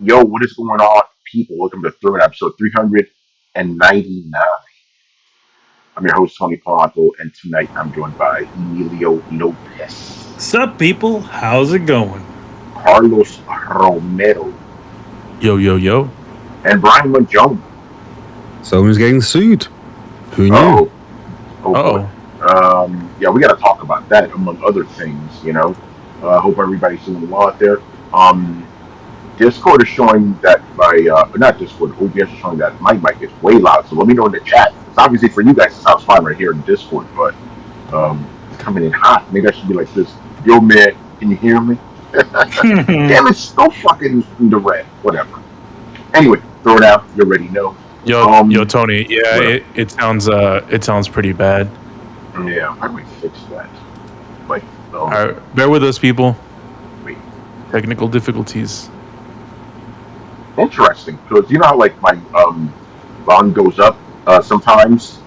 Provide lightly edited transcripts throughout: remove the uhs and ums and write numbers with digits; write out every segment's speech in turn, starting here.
Yo, what is going on, people? Welcome to Throwdown Episode 399. I'm your host, Tony Polanco, and tonight I'm joined by Emilio Lopez, Sup, people? How's it going? Carlos Romero, Yo, yo, yo. and Brian Manjoma. Someone's getting sued. Who knew? Oh, oh boy. Uh-oh. Yeah, we got to talk about that, among other things, you know. Hope everybody's doing well out there. Discord is showing that not Discord, OBS is showing that my mic is way loud. So let me know in the chat. It's obviously for you guys, it sounds fine right here in Discord, but it's coming in hot. Maybe I should be like this. Yo, man, can you hear me? Damn, it's still fucking in the red. Whatever. Anyway, throw it out. You already know. Yo, Tony. Yeah, it sounds pretty bad. Yeah, I might fix that. Like, All right, bear with us, people. wait. Technical difficulties. Interesting, because you know how like my volume goes up sometimes.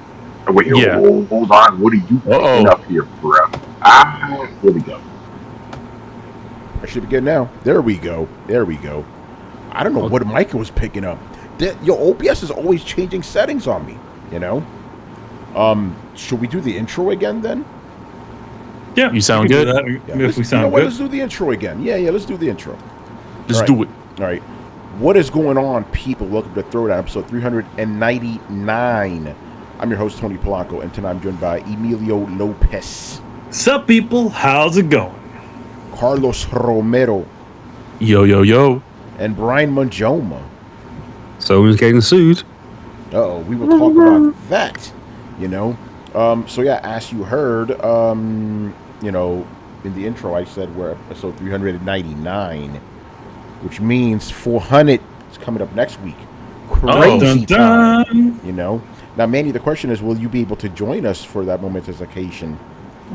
Oh, wait, Yeah. hold on. What are you picking up here, bro? Here we go. I should be good now. There we go. I don't know what mic it was picking up. Your OBS is always changing settings on me, you know? Should we do the intro again then? Yeah, You sound we can good? do that Yeah, if we you know sound what? good. Let's do the intro again. Yeah, let's do the intro. Just All do it. All right. What is going on, people? Welcome to Throwdown, episode 399. I'm your host, Tony Polanco, and tonight I'm joined by Emilio Lopez, Sup, people? How's it going? Carlos Romero, Yo, yo, yo. and Brian Manjoma. Someone's getting sued. Uh-oh, we will talk about that, you know. So yeah, as you heard, you know, in the intro I said we're episode 399, which means 400 is coming up next week. Crazy Dun, time, you know. Now, Manny, the question is, will you be able to join us for that momentous occasion?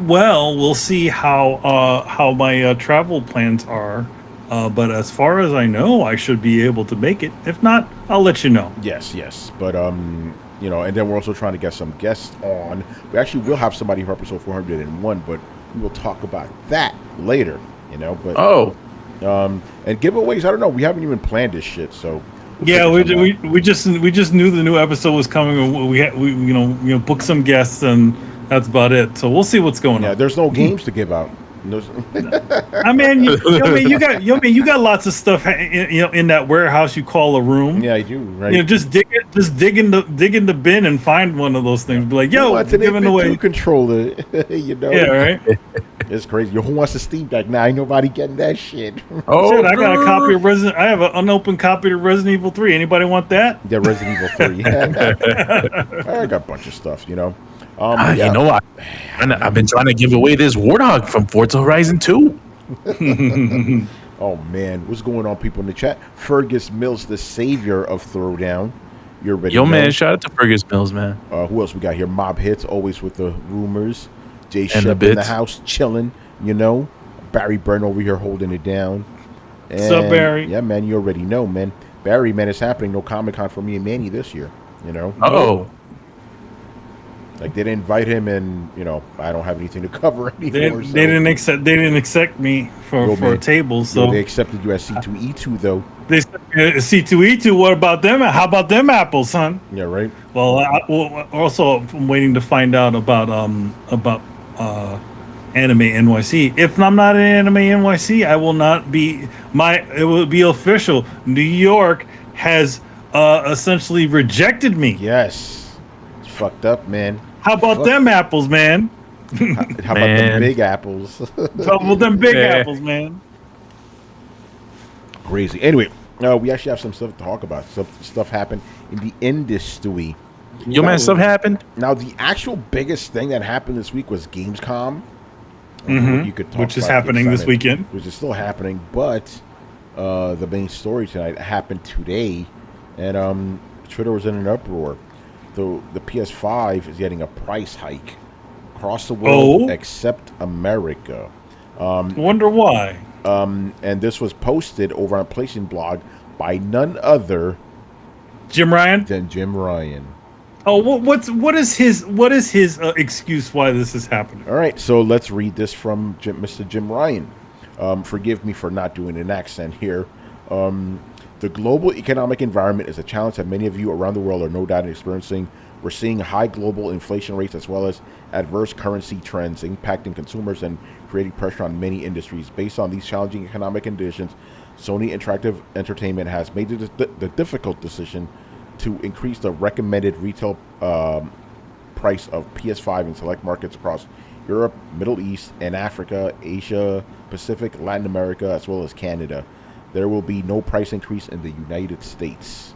Well, we'll see how my travel plans are. But as far as I know, I should be able to make it. If not, I'll let you know. Yes, but you know, and then we're also trying to get some guests on. We actually will have somebody for episode 401, but we will talk about that later, you know. But and giveaways, I don't know. We haven't even planned this shit, so Yeah, we just knew the new episode was coming. And we you know booked some guests, and that's about it. So we'll see what's going yeah, on. there's no games to give out. I mean, you got lots of stuff in that warehouse you call a room. Yeah, I do. Right. You know, just dig in the bin and find one of those things. Be like, yo, What's an giving away. controller? You know. Yeah, right. It's crazy. Yo, who wants a Steam Deck? Nah, ain't nobody getting that shit. Oh, Shit, I got a copy of Resident. I have an unopened copy of Resident Evil 3. Anybody want that? Yeah, Resident Evil 3. I got a bunch of stuff, you know. Yeah. You know, I've been trying to give away this Warthog from Forza Horizon 2. Oh man, what's going on, people in the chat? Fergus Mills, the savior of Throwdown. You're ready. Yo, man, shout out to Fergus Mills, man. Who else we got here? Mob Hits, always with the rumors. Jay And the Shep in the bits. house, chilling. You know, Barry Byrne over here holding it down. And, What's up, Barry? Yeah, man, you already know, man. Barry, man, it's happening. No Comic Con for me and Manny this year. You know. Oh, Like they didn't invite him, and you know I don't have anything to cover anymore. They didn't accept me for a table. So they accepted you as C2E2 though. they C2E2. What about them? How about them apples, son? Yeah, right. Well, also I'm waiting to find out about Anime NYC. If I'm not in Anime NYC, I will not be. It will be official. New York has essentially rejected me. Yes, it's fucked up, man. How about them apples, man? How about them big apples? How about them big apples, man? Crazy. Anyway, we actually have some stuff to talk about. Some stuff happened in the industry. yo, man, stuff happened. Now, the actual biggest thing that happened this week was Gamescom. You could talk Which is about happening this excitement, weekend. which is still happening, but the main story tonight happened today, and Twitter was in an uproar. The PS5 is getting a price hike across the world except America. Wonder why? And this was posted over on PlayStation blog by none other Jim Ryan? than Jim Ryan. Oh, what is his excuse why this is happening? All right, so let's read this from Mr. Jim Ryan. Forgive me for not doing an accent here. The global economic environment is a challenge that many of you around the world are no doubt experiencing. We're seeing high global inflation rates as well as adverse currency trends impacting consumers and creating pressure on many industries. Based on these challenging economic conditions, Sony Interactive Entertainment has made the difficult decision to increase the recommended retail price of PS5 in select markets across Europe, Middle East, and Africa, Asia, Pacific, Latin America, as well as Canada. There will be no price increase in the United States.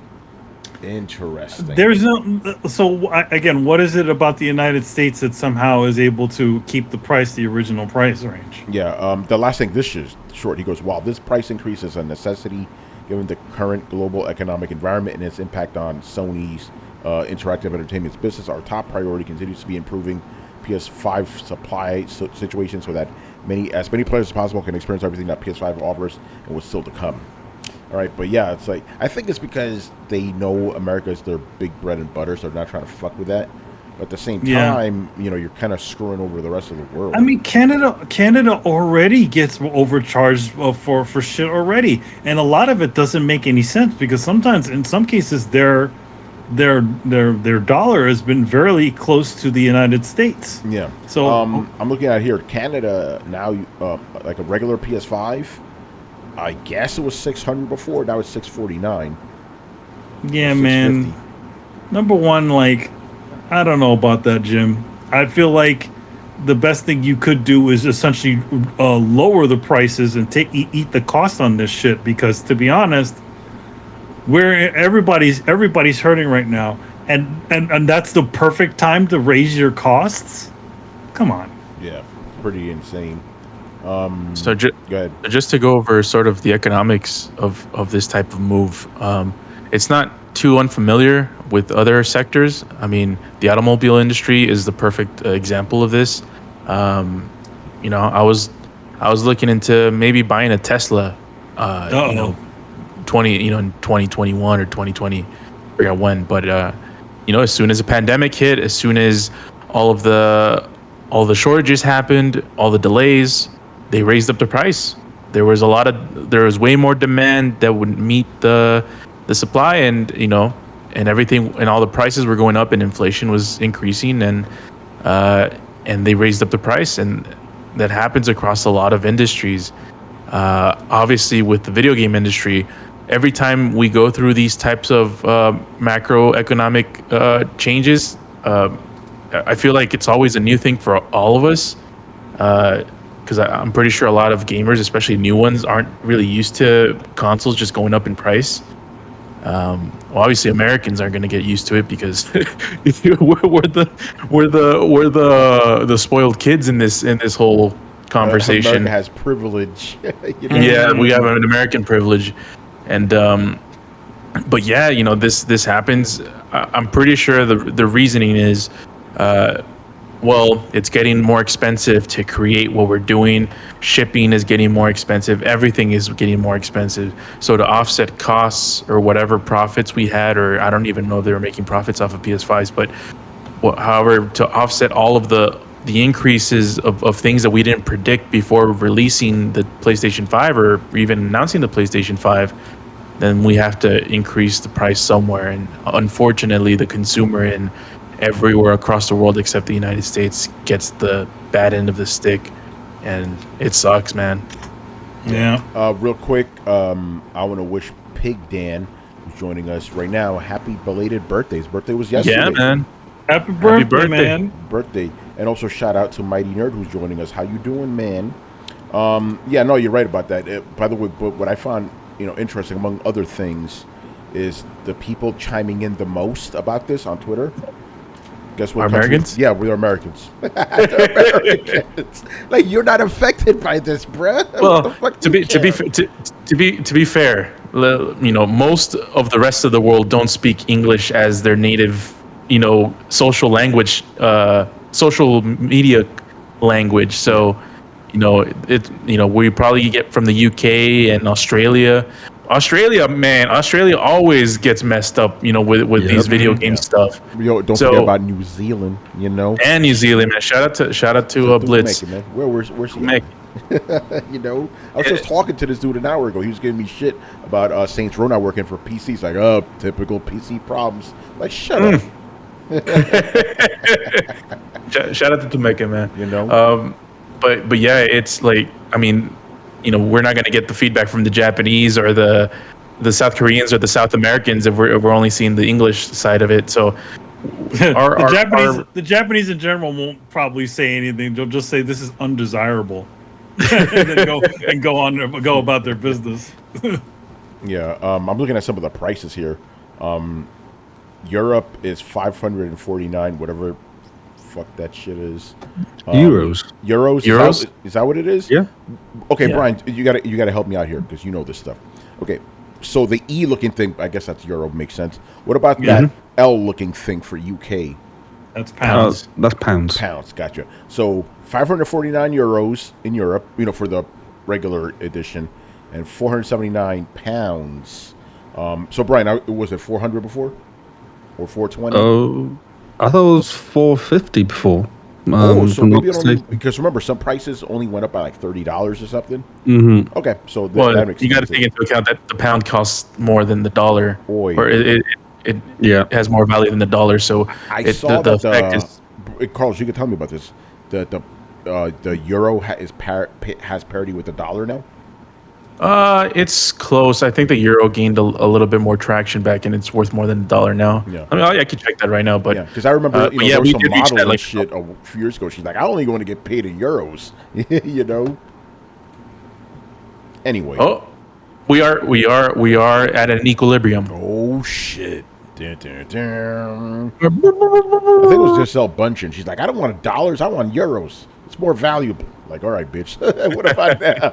Interesting. There's no. So again, what is it about the United States that somehow is able to keep the price the original price range? Yeah. The last thing, this is short. He goes, while this price increase is a necessity given the current global economic environment and its impact on Sony's interactive entertainment's business, our top priority continues to be improving PS5 supply situation so that as many players as possible can experience everything that PS5 offers and what's still to come. All right, but yeah, it's like, I think it's because they know America is their big bread and butter, so they're not trying to fuck with that. But at the same time, you're kind of screwing over the rest of the world. I mean, Canada already gets overcharged for shit already, and a lot of it doesn't make any sense because sometimes, in some cases, their dollar has been very close to the United States. Yeah. So I'm looking at here, Canada now, like a regular PS5. I guess it was $600 before. Now it's $649. Yeah, man. Number one, like, I don't know about that, Jim. I feel like the best thing you could do is essentially lower the prices and eat the cost on this shit. Because to be honest, everybody's hurting right now, and that's the perfect time to raise your costs. Come on. Yeah, pretty insane. So go ahead. Just to go over sort of the economics of this type of move, it's not too unfamiliar with other sectors. I mean, the automobile industry is the perfect example of this. I was looking into maybe buying a Tesla. In 2021 or 2020, I forgot when. But as soon as the pandemic hit, as soon as all the shortages happened, all the delays, they raised up the price. There was way more demand that would meet the supply, and everything, and all the prices were going up, and inflation was increasing, and they raised up the price, and that happens across a lot of industries. Obviously, with the video game industry, every time we go through these types of macroeconomic changes, I feel like it's always a new thing for all of us. Because I'm pretty sure a lot of gamers, especially new ones, aren't really used to consoles just going up in price. Obviously, Americans aren't going to get used to it because we're the spoiled kids in this whole conversation. America has privilege. Yeah, we have an American privilege, and but yeah, this happens. I'm pretty sure the reasoning is. Well, it's getting more expensive to create what we're doing. Shipping is getting more expensive. Everything is getting more expensive. So to offset costs or whatever profits we had, or I don't even know if they were making profits off of PS5s, but however, to offset all of the increases of things that we didn't predict before releasing the PlayStation 5 or even announcing the PlayStation 5, then we have to increase the price somewhere. And unfortunately, the consumer in everywhere across the world except the United States gets the bad end of the stick, and it sucks, man. Yeah. Real quick, I want to wish Pig Dan, who's joining us right now, happy belated birthday. His birthday was yesterday. Yeah, man. Happy birthday, man. Birthday. And also shout out to Mighty Nerd, who's joining us. How you doing, man? Yeah, no, you're right about that. By the way, but what I found interesting, among other things, is the people chiming in the most about this on Twitter. Guess what? Americans? Yeah, we're Americans. Americans. Like, you're not affected by this, bruh. Well, to be fair, most of the rest of the world don't speak English as their native, social language, social media language. So, we probably get from the UK and Australia. Australia always gets messed up, with these video game stuff. Don't forget about New Zealand, And New Zealand, man. Shout out to Blitz. Making, man. Where's he? You know, I was just talking to this dude an hour ago. He was giving me shit about Saints Row not working for PCs. Like, oh, typical PC problems. Like, shut up. Shout out to Jamaica, man. You know, But yeah, it's like, I mean, you know, we're not gonna get the feedback from the Japanese or the South Koreans or the South Americans if we're only seeing the English side of it. So The Japanese in general won't probably say anything. They'll just say this is undesirable, and then go about their business. yeah. I'm looking at some of the prices here. Europe is 549, whatever fuck that shit is. Euros. Euros. Is that what it is? Yeah. Okay, Yeah. Brian, you gotta help me out here because you know this stuff. Okay, so the E looking thing, I guess that's Euro, makes sense. What about that L looking thing for UK? That's pounds. That's pounds. Pounds, gotcha. So 549 euros in Europe, you know, for the regular edition, and 479 pounds. So Brian, was it 400 before, or 420? Oh, I thought it was 450 before. So maybe it only, because remember, some prices only went up by like $30 or something. Mm-hmm. Okay, so well, that makes you got to sense. take into account that the pound costs more than the dollar, Boy. or it has more value than the dollar. So I saw the that effect is. Carlos, you can tell me about this. The euro has parity with the dollar now. It's close. I think the euro gained a little bit more traction back, and it's worth more than the dollar now. Yeah. I mean, I can check that right now, but Yeah, because I remember there was we some did reach model that, and like, shit a few years ago. She's like, I only want to get paid in euros. You know. Anyway. Oh, we are at an equilibrium. Oh shit. Dun, dun, dun. I think it was Giselle Bundchen. She's like, I don't want dollars, I want euros. It's more valuable. Like, all right, bitch. What about now?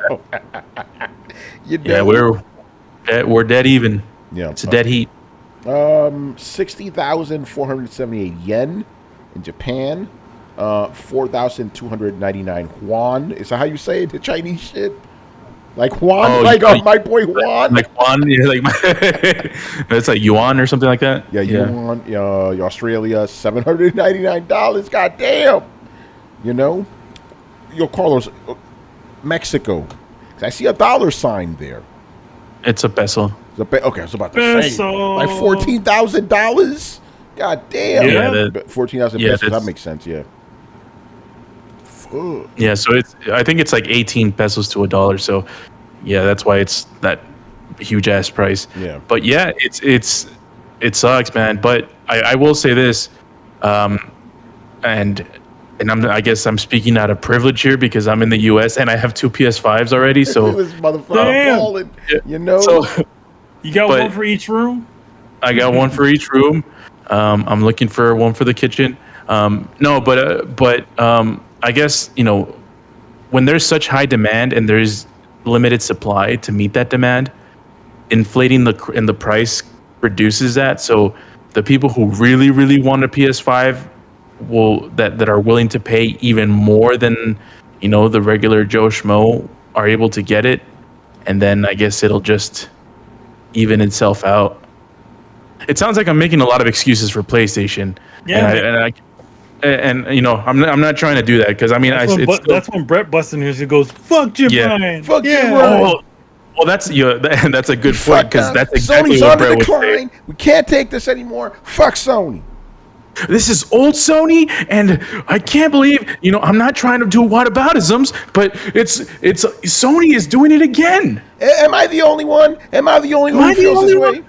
You know? Yeah, we're dead even. Yeah, it's a dead heat. 60,478 yen in Japan. 4,299 yuan. Is that how you say it? The Chinese shit? Like Juan? My boy Juan? Like Juan? Yeah, like it's like yuan or something like that? Yeah, yuan. Australia, $799. God damn. You know? Yo, Carlos, Mexico. 'Cause I see a dollar sign there. It's a peso. Okay, I was about to say. Like $14,000? God damn. Yeah, 14,000 pesos. That makes sense, yeah. Fuck. Yeah, so I think it's like 18 pesos to a dollar. So yeah, that's why it's that huge ass price. Yeah. But yeah, it sucks, man. But I will say this, and I guess I'm speaking out of privilege here because I'm in the U.S. and I have 2 PS5s already. So this motherfucker balling, you know. So you got one for each room. I got one for each room. I'm looking for one for the kitchen. I guess, you know, when there's such high demand and there's limited supply to meet that demand, inflating the price reduces that. So the people who really, really want a PS5 that are willing to pay even more than, you know, the regular Joe Schmo are able to get it. And then I guess it'll just even itself out. It sounds like I'm making a lot of excuses for PlayStation. Yeah. And you know, I'm not trying to do that because I mean, that's when Brett busts in here. He goes, "Fuck Jim Ryan." Fuck Jim Ryan. Well, that's that's a good point because that's exactly Sony's what on Brett the would say. decline. We can't take this anymore. Fuck Sony. This is old Sony, and I can't believe, you know, I'm not trying to do whataboutisms, but it's Sony is doing it again. Am I the only one? Am I the only one who feels this way?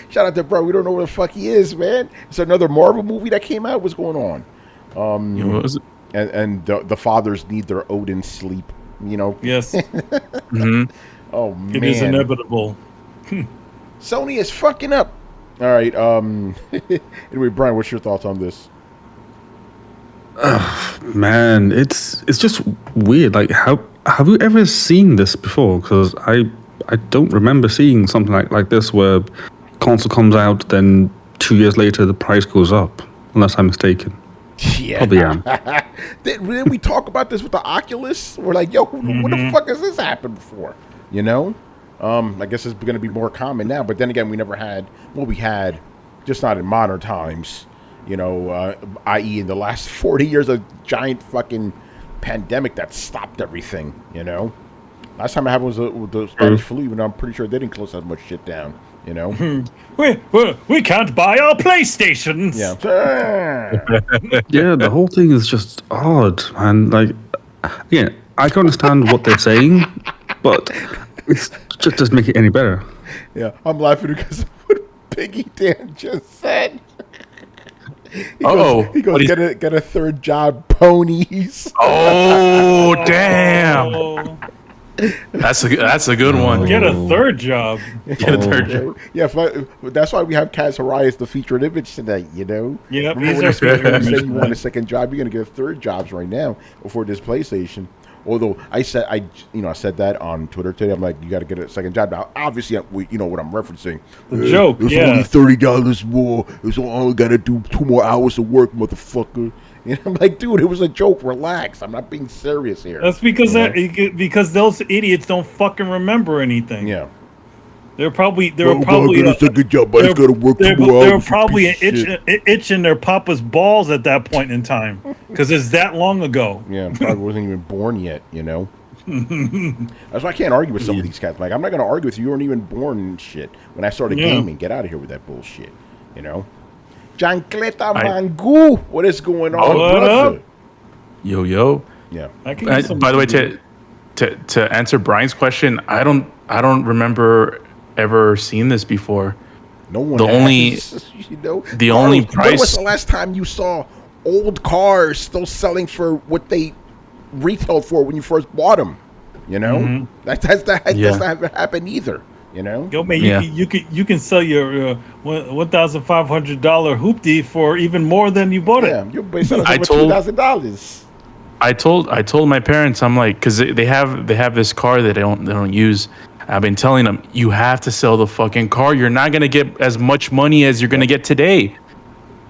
Shout out to bro. We don't know where the fuck he is, man. It's another Marvel movie that came out. What's going on? What was it? And the fathers need their Odin sleep. You know. Yes. Mm-hmm. Oh man. It is inevitable. Sony is fucking up. All right. Anyway, Brian, what's your thoughts on this? Man, it's just weird. Like, have you ever seen this before? Because I don't remember seeing something like this where console comes out, then 2 years later the price goes up, unless I'm mistaken. Yeah. Probably am. Didn't we talk about this with the Oculus? We're like, yo, what the fuck has this happened before? You know? I guess it's going to be more common now. But then again, we never had, well, we had, just not in modern times, you know, i.e. in the last 40 years, a giant fucking pandemic that stopped everything. You know, last time it happened was with the Spanish flu. Even though I'm pretty sure they didn't close that much shit down. You know, we can't buy our PlayStations. yeah. Yeah, the whole thing is just odd, man. Like, yeah, I can understand what they're saying, but it just doesn't make it any better. Yeah, I'm laughing because of what Piggy Dan just said. He goes, get a third job, ponies. Oh, damn. Oh, That's a good one. get a third job. Get a third job. Yeah, that's why we have Kaz Harai as the featured image tonight, you know? Yep, Remember he's when our you featured said image you want a second job, you're going to get third jobs right now before this PlayStation. Although I said that on Twitter today. I'm like, you got to get a second job. Now, obviously, you know what I'm referencing. The joke, It's yeah. only $30 more. It's only got to do 2 more hours of work, motherfucker. You know, I'm like, dude, it was a joke. Relax. I'm not being serious here. That's because You know? because those idiots don't fucking remember anything. Yeah. They're probably Get a second job, but it's got to work 2 more hours. They were probably itching their papa's balls at that point in time because it's that long ago. Yeah, probably wasn't even born yet, you know? That's why I can't argue with some of these cats. Like, I'm not going to argue with you. You weren't even born and shit. When I started gaming, get out of here with that bullshit, you know? Jancleta Mangu, what is going on, brother? Yo. Yeah. By the way, to answer Brian's question, I don't remember ever seeing this before. No one The has, you know? the only When price- was the last time you saw old cars still selling for what they retailed for when you first bought them? You know? That doesn't happen either. You know? Yo, man, Yeah. you can sell your $1,500 hoopty for even more than you bought it. Yeah, you're based on I over told- $2,000. I told my parents, I'm like, because they have this car that they don't use. I've been telling them, you have to sell the fucking car. You're not gonna get as much money as you're gonna get today.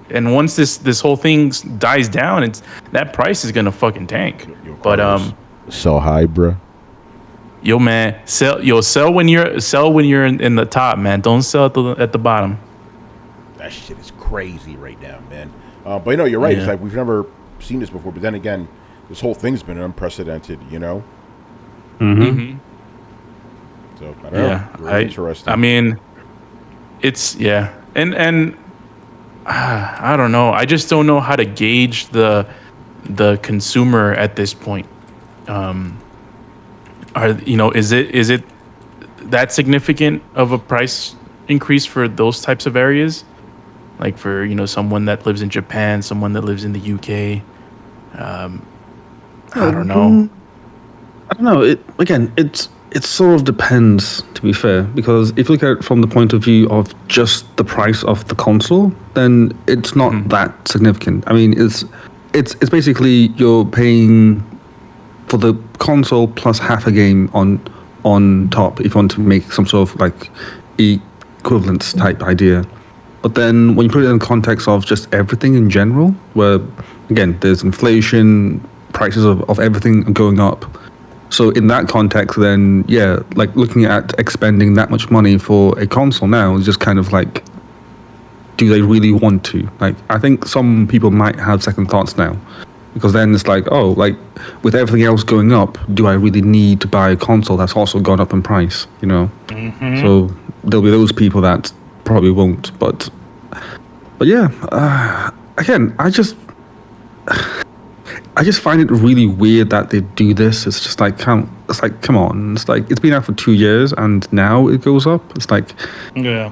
And once this whole thing dies down, that price is gonna fucking tank. But So high, bruh. yo man, sell when you're in the top, man. Don't sell at the bottom. That shit is crazy right now, man. But you know, you're right. Yeah. It's like we've never seen this before. But then again, this whole thing's been unprecedented, you know. Mm-hmm. So I don't know. Really interesting. I mean, it's and I don't know. I just don't know how to gauge the consumer at this point. Is it that significant of a price increase for those types of areas? Like for someone that lives in Japan, someone that lives in the UK. I don't know. I don't know. It sort of depends, to be fair, because if you look at it from the point of view of just the price of the console, then it's not that significant. I mean, it's basically you're paying for the console plus half a game on top if you want to make some sort of like equivalence type idea. But then when you put it in the context of just everything in general, where again there's inflation, prices of everything are going up. So in that context, then like looking at expending that much money for a console now is just kind of like, do they really want to? Like, I think some people might have second thoughts now, because then it's like, oh, like with everything else going up, do I really need to buy a console that's also gone up in price? So there'll be those people that probably won't. But yeah, again, I just find it really weird that they do this. It's just like, come on. It's like, it's been out for 2 years and now it goes up. It's like, Yeah.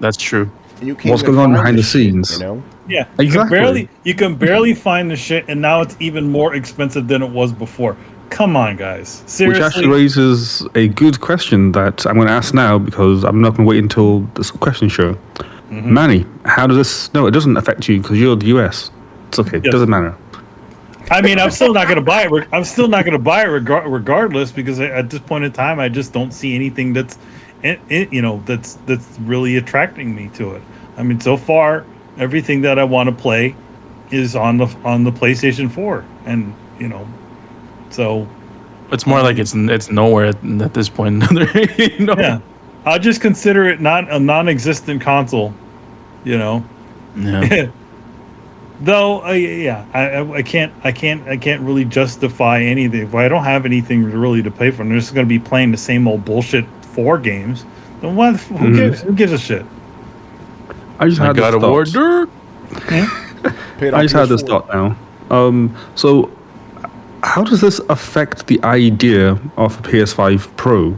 That's true. And you can't what's even going on find behind the the shit, scenes? you know? Yeah. Exactly. You can barely find the shit, and now it's even more expensive than it was before. Come on, guys. Seriously. Which actually raises a good question that I'm going to ask now, because I'm not going to wait until this question show. Manny, how does this? No, it doesn't affect you because you're the US. It's okay. It doesn't matter. I mean, I'm still not going to buy it. I'm still not going to buy it regardless, because at this point in time, I just don't see anything that's really attracting me to it. I mean, so far, everything that I want to play is on the PlayStation 4, and so It's more like it's nowhere at this point. yeah, I'll just consider it not a non-existent console. Yeah. Though, yeah, I can't really justify anything. If I don't have anything really to pay for, and I'm just going to be playing the same old bullshit 4 games, then what? Who cares? Who gives a shit? I just I had got this a war thought. dirt. Paid I on just had this PS4. thought now. So how does this affect the idea of a PS5 Pro?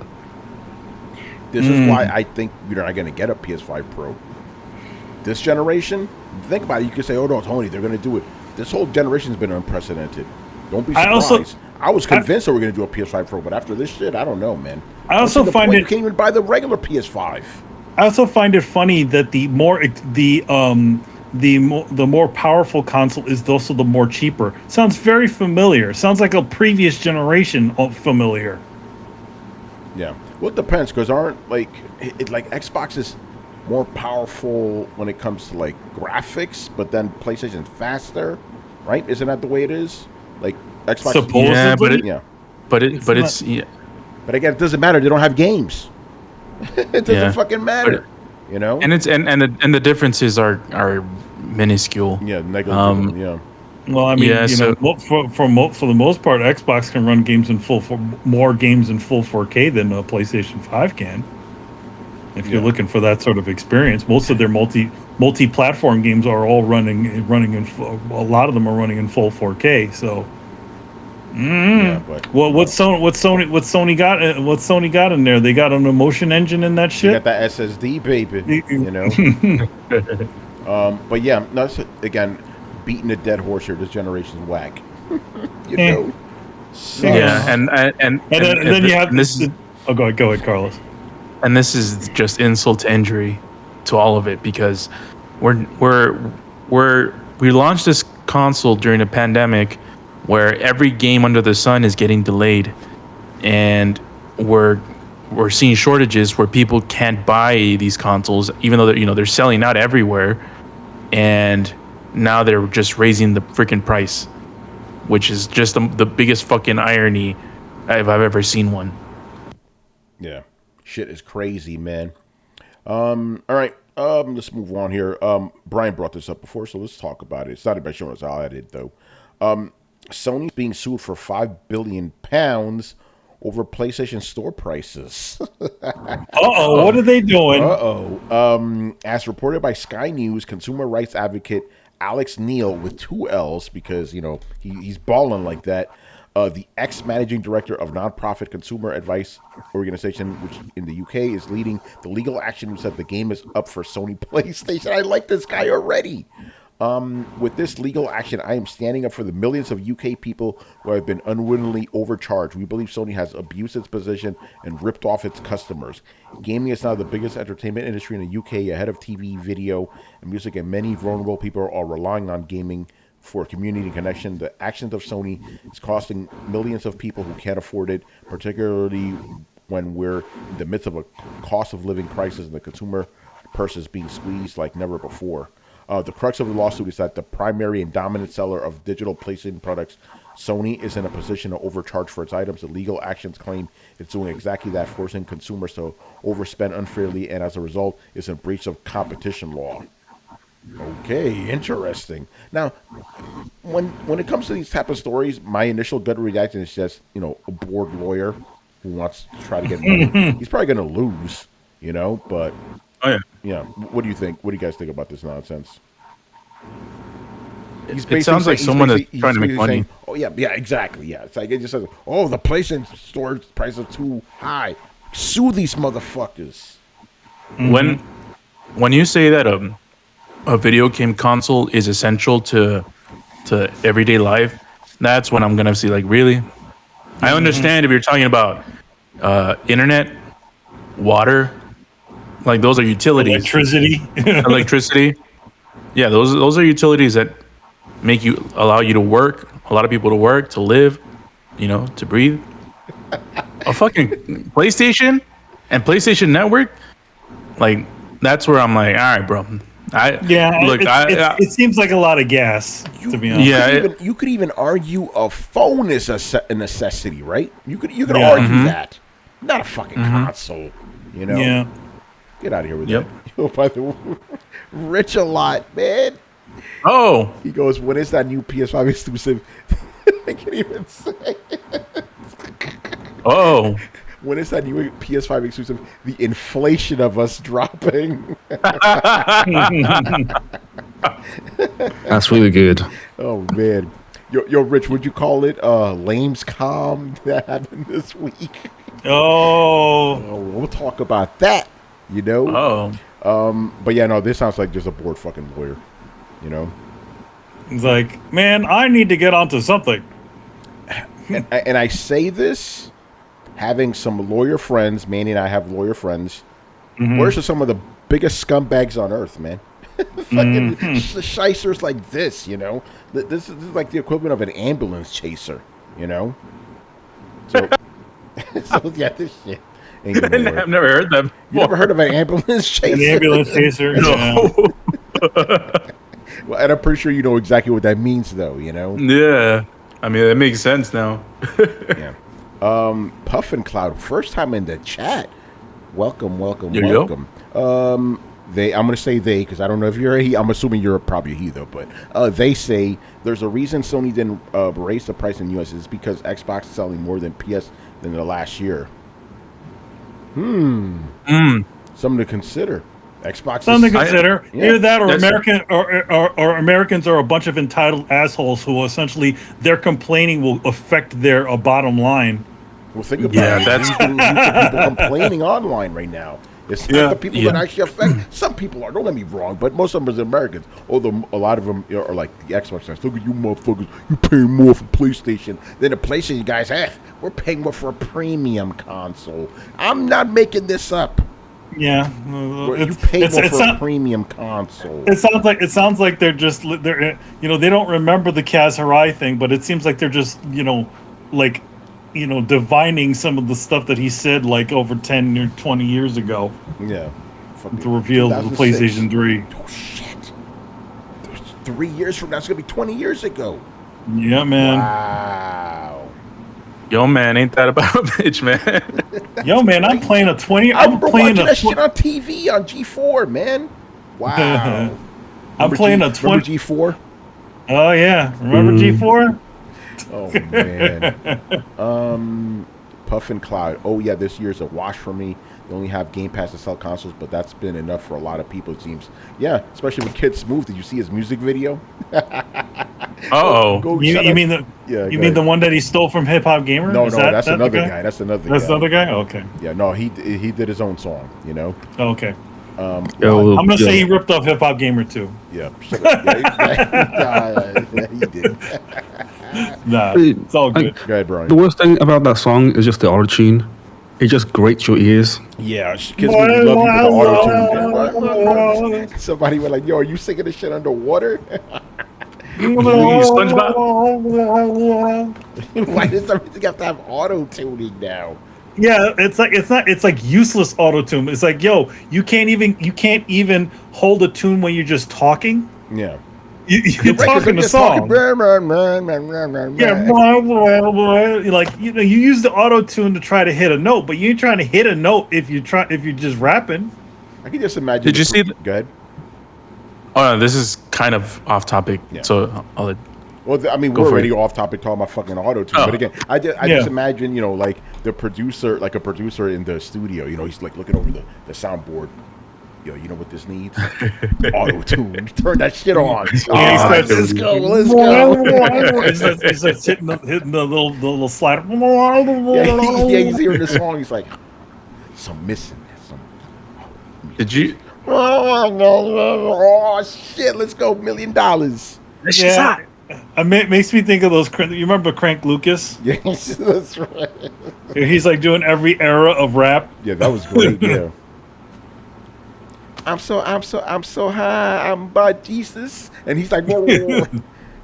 This is why I think you're not going to get a PS5 Pro. This generation, think about it. You can say, "Oh no, Tony, they're going to do it." This whole generation has been unprecedented. Don't be surprised. I was convinced they were going to do a PS5 Pro, but after this shit, I don't know, man. I also find you can't even buy the regular PS5. I also find it funny that the more powerful console is also the more cheaper. Sounds very familiar. Sounds like a previous generation of familiar. Yeah. Well, it depends because aren't like Xbox is more powerful when it comes to like graphics, but then PlayStation's faster, right? Isn't that the way it is? Like Xbox. Supposedly, Yeah, but it's yeah. But again, it doesn't matter. They don't have games. It doesn't fucking matter. You know. And the differences are minuscule. Yeah, negligible. Yeah. Well, I mean, Yeah, so- for the most part, Xbox can run games in more games in full 4K than a PlayStation 5 can. If you're looking for that sort of experience, most of their multi-platform games are all running in a lot of them are running in full 4K. So, Yeah, but what's Sony got in there? They got an emotion engine in that you shit. got that SSD, baby. You know. But yeah, no, again, beating a dead horse here. This generation's whack. You know. So, Yeah, and then you have this. Oh, go ahead, Carlos. And this is just insult to injury to all of it because we launched this console during a pandemic where every game under the sun is getting delayed, and we're seeing shortages where people can't buy these consoles even though they're selling out everywhere, and now they're just raising the freaking price, which is just the biggest fucking irony if I've ever seen one. yeah, shit is crazy, man. All right, let's move on here. Brian brought this up before, so let's talk about it. It's not about showing us how I did though. Sony's being sued for £5 billion over PlayStation Store prices. What are they doing? As reported by Sky News, consumer rights advocate Alex Neil with 2 L's because he's balling like that. The ex-managing director of nonprofit consumer advice organization, which in the UK is leading the legal action, who said the game is up for Sony PlayStation. I like this guy already. With this legal action, I am standing up for the millions of UK people who have been unwittingly overcharged. We believe Sony has abused its position and ripped off its customers. Gaming is now the biggest entertainment industry in the UK, ahead of TV, video, and music, and many vulnerable people are relying on gaming for community connection. The actions of Sony is costing millions of people who can't afford it, particularly when we're in the midst of a cost of living crisis and the consumer purse is being squeezed like never before. The crux of the lawsuit is that the primary and dominant seller of digital PlayStation products, Sony, is in a position to overcharge for its items. The legal actions claim it's doing exactly that, forcing consumers to overspend unfairly, and as a result, is in breach of competition law. Okay, interesting. Now, when it comes to these type of stories, my initial gut reaction is just, a bored lawyer who wants to try to get money. He's probably going to lose, but... Oh yeah. Yeah. What do you think? What do you guys think about this nonsense? It sounds like someone is trying to make money. Saying, yeah, exactly. Yeah. It's like it just says, the PlayStation Store prices are too high. Sue these motherfuckers. When you say that a video game console is essential to everyday life, that's when I'm gonna see like, really? I understand if you're talking about internet, water. Like those are utilities. Electricity. Yeah, those are utilities that allow you to work. A lot of people to work, to live, to breathe. A fucking PlayStation and PlayStation Network, like that's where I'm like, all right, bro. It seems like a lot of gas, to be honest. Yeah, you could even argue a phone is a necessity, right? You could argue that, not a fucking console. Yeah. Get out of here with that. By the way, rich a lot, man. Oh, He goes, when is that new PS5 exclusive? I can't even say. oh. When is that new PS5 exclusive? The inflation of us dropping. That's really good. Oh man, yo, Rich, would you call it Lames Com that happened this week? Oh, We'll talk about that. You know. Oh. But yeah, no, this sounds like just a bored fucking lawyer. You know. it's like, man, I need to get onto something. And I say this, having some lawyer friends. Manny and I have lawyer friends. Lawyers are some of the biggest scumbags on earth, man. Fucking shysters like this, you know. This is like the equivalent of an ambulance chaser, you know. So, so yeah, this shit. Ain't gonna work. I've never heard that. You never heard of an ambulance chaser? An ambulance chaser. No. Well, and I'm pretty sure you know exactly what that means, though. You know. Yeah. I mean, that makes sense now. Yeah. Puff and Cloud, first time in the chat. Welcome. Yo. I'm gonna say they because I don't know if you're a he. I'm assuming you're probably a he though. But they say there's a reason Sony didn't raise the price in the US is because Xbox is selling more than PS than the last year. Something to consider. Xbox. Something to consider. Yeah. Either that, or That's- Americans are a bunch of entitled assholes who essentially their complaining will affect their bottom line. Well, think about Yeah, it. that's- These people complaining online right now. It's not the people that actually affect. Some people are. Don't get me wrong, but most of them are Americans. Although a lot of them are like the Xbox guys. Look at you motherfuckers. You paying more for PlayStation than the PlayStation guys. We're paying more for a premium console. I'm not making this up. Yeah, You pay more for a premium console. It sounds like they're they don't remember the Kaz Hirai thing, but it seems like they're just divining some of the stuff that he said like over 10 or 20 years ago. Yeah. To reveal the 2006. PlayStation 3. Oh shit! 3 years from now, it's gonna be 20 years ago. Yeah, man. Wow. Yo, man, ain't that about a bitch, man? Yo, man, I'm playing a 20. I'm I'm playing watching a. that shit on TV on G4, man. Wow. I'm playing a 20. Remember G4? Oh yeah, remember G4? Oh man. Puff and Cloud. Oh yeah, this year's a wash for me. They only have Game Pass to sell consoles, but that's been enough for a lot of people, it seems. Yeah, especially with Kid Smooth. Did you see his music video? Oh. You mean the one that he stole from Hip Hop Gamer? No, Is that's another guy. That's another That's guy. another guy? Okay. Yeah, no, he did his own song, you know? Oh, okay. Yo, I'm going to say he ripped off Hip Hop Gamer too. Yeah. Yeah, he did. Nah, it's all good. Go ahead, Brian. The worst thing about that song is just the auto-tune. It just grates your ears. Yeah, kids really love you with the auto-tune. Somebody was like, yo, are you singing this shit underwater? SpongeBob? Why does everything have to have auto-tuning now? Yeah, it's like useless auto tune. It's like, yo, you can't even hold a tune when you're just talking. Yeah. You're talking the song. Yeah, like you use the auto tune to try to hit a note, but you ain't trying to hit a note if you're just rapping. I can just imagine. Did you see? Go ahead. Oh no, this is kind of off topic. Yeah. So I'll let. Well, I mean, Go we're for already it. off topic talking about fucking auto tune. Oh. But again, I just imagine, like the producer, like a producer in the studio. He's like looking over the soundboard. Yo, you know what this needs? Auto tune. Turn that shit on. Let's go. He starts hitting the little slider. Yeah, he's hearing the song. He's like, some missing. Did you? Oh shit! Let's go, $1 million. Yeah. It makes me think of those. You remember Crank Lucas? Yes, that's right. He's like doing every era of rap. Yeah, that was great. Yeah. I'm so high. I'm by Jesus, and he's like, whoa, whoa, whoa.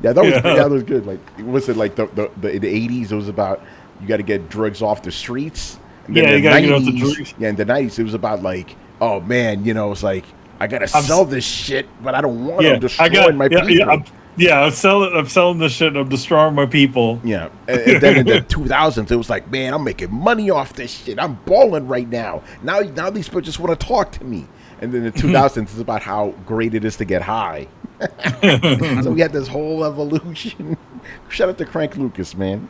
Yeah, that was good. Like, was it like the in the 80s? It was about you got to get drugs off the streets. And then Yeah, the you gotta 90s, get off the drugs. Yeah, in the 90s, it was about like, oh man, it's like I gotta sell this shit, but I don't want to destroy my people. I'm selling this shit. I'm destroying my people. Yeah, and then in the 2000s, it was like, man, I'm making money off this shit. I'm balling right now. Now these people just want to talk to me. And then in the 2000s, it's about how great it is to get high. So we had this whole evolution. Shout out to Crank Lucas, man.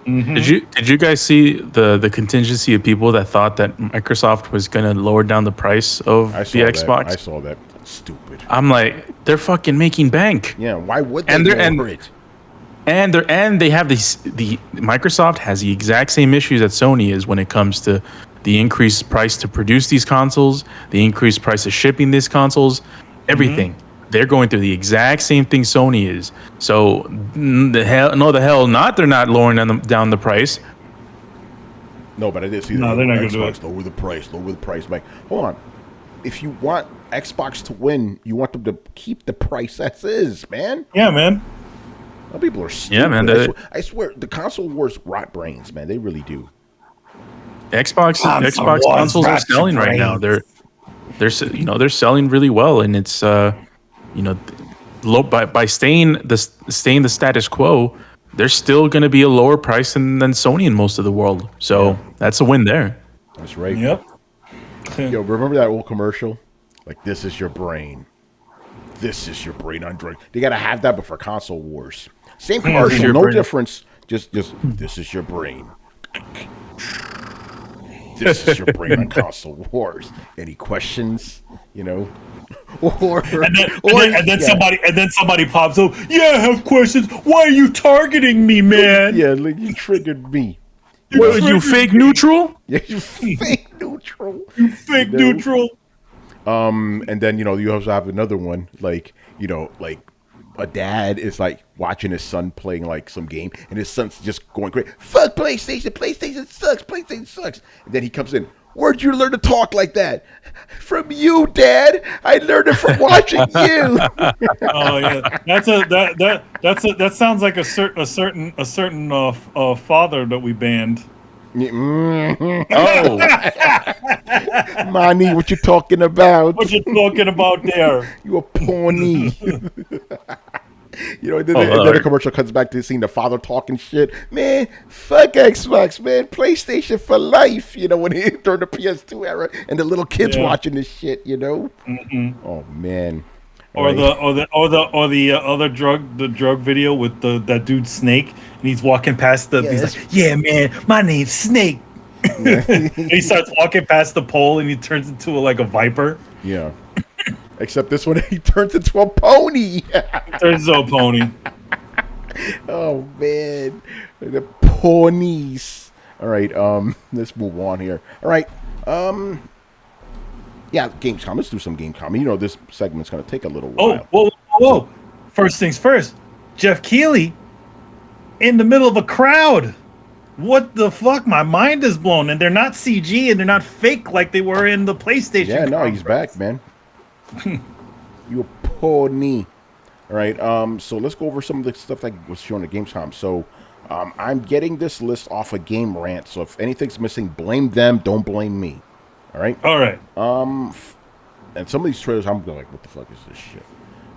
Did you guys see the contingency of people that thought that Microsoft was gonna lower down the price of I the saw Xbox? that. I saw that. Stupid. I'm like, they're fucking making bank. Yeah, why would they And they're- lower it? And they have the Microsoft has the exact same issues that Sony is when it comes to the increased price to produce these consoles, the increased price of shipping these consoles, everything. They're going through the exact same thing Sony is. So the hell not. They're not lowering down the price. No, but I did see No, that. they're not gonna do Xbox, it. lower the price, lower the price. Like, hold on. If you want Xbox to win, you want them to keep the price as is, man. Yeah, man. Some people are stupid. Yeah, man, I swear, the console wars rot brains, man. They really do. Xbox consoles are selling right now. They're selling really well, and it's low by staying the status quo. They're still going to be a lower price than Sony in most of the world. So that's a win there. That's right. Yep. Yo, remember that old commercial? Like, this is your brain. This is your brain on drugs. They got to have that, but for console wars. Same commercial, your no brain. difference. Just this is your brain. This is your brain on console wars. Any questions? You know, And then somebody pops up. Yeah, I have questions. Why are you targeting me, man? Yeah, like you triggered me. What, you fake neutral? Yeah, you fake neutral. You fake neutral. And then you also have another one, like like a dad is like watching his son playing like some game, and his son's just going crazy. Fuck PlayStation! PlayStation sucks! PlayStation sucks! And then he comes in. Where'd you learn to talk like that? From you, Dad. I learned it from watching you. Oh yeah, that sounds like a certain father that we banned. Oh, Money, what you talking about? What you talking about there? You a pony. And then the commercial comes back to seeing the father talking shit. Man, fuck Xbox, man. PlayStation for life. When he during the PS2 era, and the little kids watching this shit. Oh man. Or the other drug video with the dude Snake, and he's walking past he's like, yeah man, my name's Snake. And he starts walking past the pole, and he turns into a viper. Yeah. Except this one, he turns into a pony. Turns into a pony. Oh man, the ponies. All right, let's move on here. All right, yeah, Gamescom. Let's do some Gamescom. This segment's gonna take a little while. Whoa! First things first. Jeff Keighley in the middle of a crowd. What the fuck? My mind is blown. And they're not CG and they're not fake like they were in the PlayStation. Yeah, no, conference. he's back, man. You a pony. All right, so let's go over some of the stuff that was shown at Gamescom. So, I'm getting this list off of Game Rant. So if anything's missing, blame them. Don't blame me. All right. All right. And some of these trailers, I'm like, what the fuck is this shit?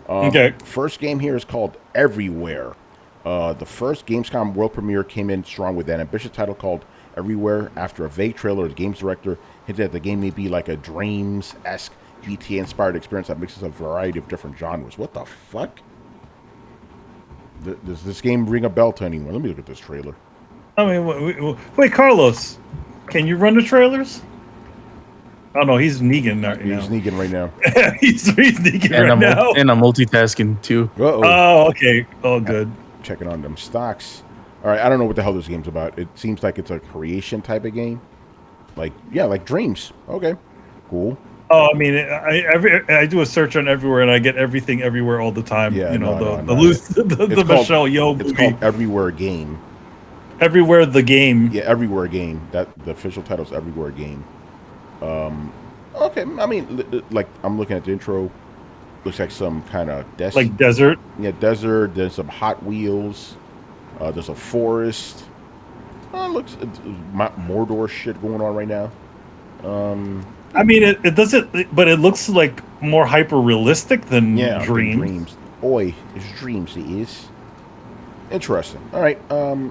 Okay. First game here is called Everywhere. The first Gamescom world premiere came in strong with an ambitious title called Everywhere. After a vague trailer, the game's director hinted that the game may be like a Dreams-esque GTA-inspired experience that mixes a variety of different genres. What the fuck? Does this game ring a bell to anyone? Let me look at this trailer. I mean, wait, Carlos, can you run the trailers? Oh no, he's Negan right now. He's Negan right now. he's Negan right now. And I'm multitasking too. Uh-oh. Oh, okay. Oh, good. Checking on them stocks. All right, I don't know what the hell this game's about. It seems like it's a creation type of game. Like Dreams. Okay, cool. Oh, I mean, I do a search on Everywhere, and I get everything everywhere all the time. Yeah, the It's Michelle Yeoh It's movie. called Everywhere Game. Everywhere the game. Yeah, Everywhere Game. That the official title is Everywhere Game. Okay, I mean, like I'm looking at the intro. Looks like some kind of Like desert. Yeah, desert. There's some Hot Wheels. There's a forest. Looks Mordor shit going on right now. I mean, it doesn't, but it looks like more hyper realistic than Dreams. Dreams. Oi, it's Dreams. It is interesting. All right.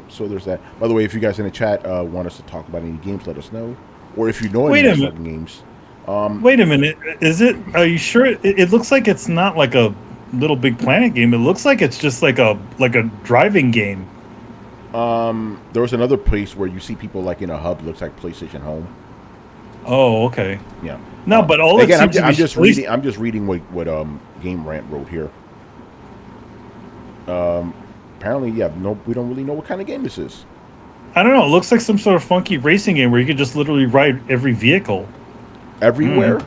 So there's that. By the way, if you guys in the chat want us to talk about any games, let us know. Or if you know any fucking games. Wait a minute. Is it? Are you sure? It looks like it's not like a Little Big Planet game, it looks like it's just like a driving game. There was another place where you see people like in a hub. Looks like PlayStation Home. Oh, okay. Yeah. No, but all again, it seems I'm to be just reading. I'm just reading what Game Rant wrote here. Apparently, yeah. No, we don't really know what kind of game this is. I don't know. It looks like some sort of funky racing game where you could just literally ride every vehicle. Everywhere.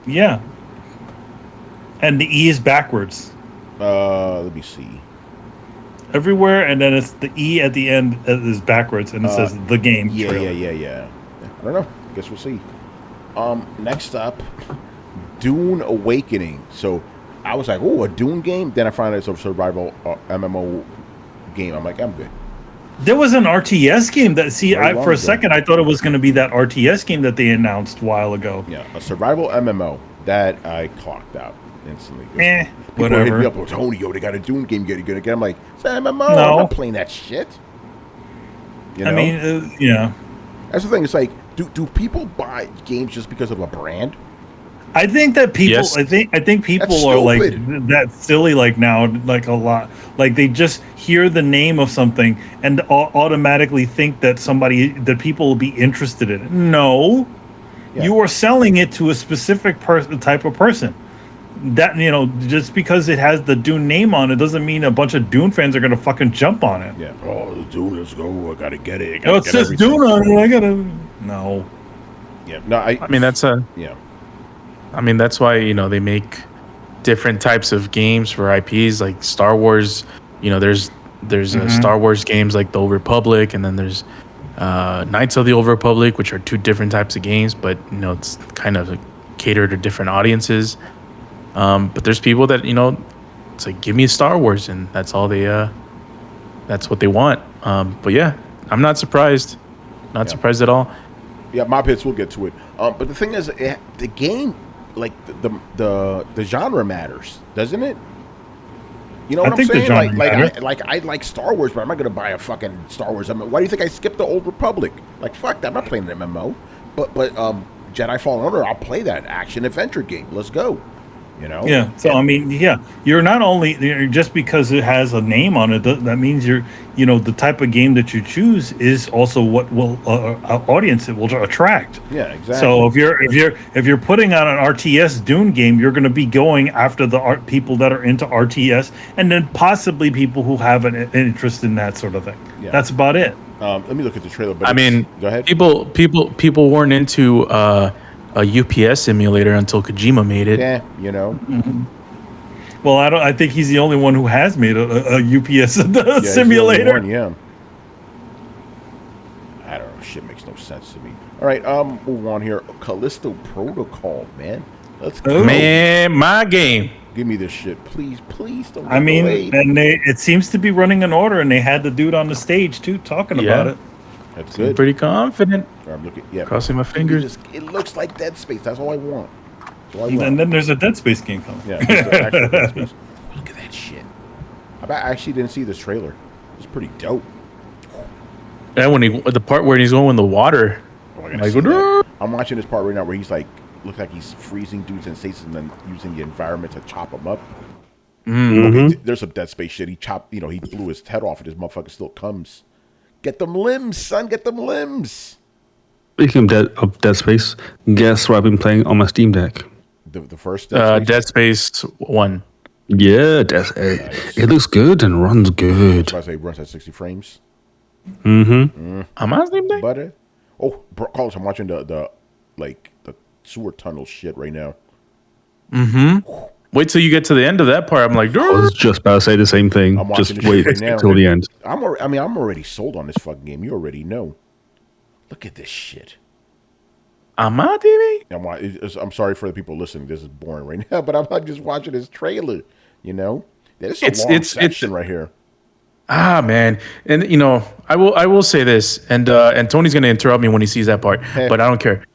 Yeah. And the E is backwards. Let me see. Everywhere, and then it's the E at the end is backwards, and it says the game. Yeah, trailer. yeah. I don't know. Guess we'll see. Next up, Dune Awakening. So I was like, oh, a Dune game. Then I found it's a survival MMO game. I'm like, I'm good. There was an RTS game that for a ago. second I thought it was going to be that RTS game that they announced a while ago. Yeah, a survival MMO that I clocked out instantly. People Whatever. hit me up, Tony, yo, they got a Dune game you're gonna get. I'm like, it's an MMO. No. I'm not playing that shit. You know? I mean, yeah. That's the thing. It's like, do people buy games just because of a brand? I think that people. Yes. I think people That's are like stupid. that silly. Like now, like a lot. Like they just hear the name of something and automatically think that people will be interested in it. No, Yeah. you are selling it to a specific type of person. That, just because it has the Dune name on it doesn't mean a bunch of Dune fans are gonna fucking jump on it. Yeah. Oh, the Dune, let's go. I gotta get it. Oh, it says Dune on it. I gotta. No. Yeah. No, I mean, that's yeah. I mean, that's why, they make different types of games for IPs, like Star Wars. There's Star Wars games like the Old Republic, and then there's Knights of the Old Republic, which are two different types of games, but it's kind of catered to different audiences. But there's people that it's like, give me Star Wars, and that's all that's what they want. But yeah, I'm not surprised, surprised at all. Yeah, Mob Hits, we'll get to it. But the thing is, the game, like the genre matters, doesn't it? You know what I'm saying? I like Star Wars, but I'm not gonna buy a fucking Star Wars. I mean, why do you think I skipped the Old Republic? Like, fuck that, I'm not playing an MMO. But Jedi Fallen Order, I'll play that action adventure game. Let's go. Yeah. So I mean, yeah, you're not only just because it has a name on it. That means the type of game that you choose is also what will audience it will attract. Yeah, exactly. So if you're putting on an RTS Dune game, you're going to be going after the people that are into RTS, and then possibly people who have an interest in that sort of thing. Yeah. That's about it. Let me look at the trailer. But I mean, go ahead. People weren't into a UPS simulator until Kojima made it. Yeah, Mm-hmm. Well, I think he's the only one who has made a UPS simulator. Yeah. I don't know. Shit makes no sense to me. All right, move on here. Callisto Protocol, man. Let's go. Man, my game. Give me this shit, please, don't. I mean, and it seems to be running an order, and they had the dude on the stage too talking about it. That's good. I'm pretty confident. I'm looking. Yeah, crossing my fingers. It looks like Dead Space. That's all I want. And then there's a Dead Space game coming. Yeah, actual Dead Space. Look at that shit. I actually didn't see this trailer. It's pretty dope. Yeah, the part where he's going in the water. I'm watching this part right now where he's like, looks like he's freezing dudes in stasis and then using the environment to chop them up. Okay, there's some Dead Space shit. He chopped, he blew his head off, and this motherfucker still comes. Get them limbs, son. Get them limbs. Speaking of Dead Space, guess what I've been playing on my Steam Deck? The first Dead Dead Space Space? 1. Yeah, it looks good and runs good. I say it runs at 60 frames. I'm on Steam Deck. But Carlos, I'm watching the sewer tunnel shit right now. Wait till you get to the end of that part. I'm like, I was just about to say the same thing. Just wait till the end. I'm already sold on this fucking game. You already know. Look at this shit. On my TV? I'm sorry for the people listening. This is boring right now, but I'm just watching this trailer. There's a long section right here. Ah, man, and I will say this, and Tony's gonna interrupt me when he sees that part, but I don't care.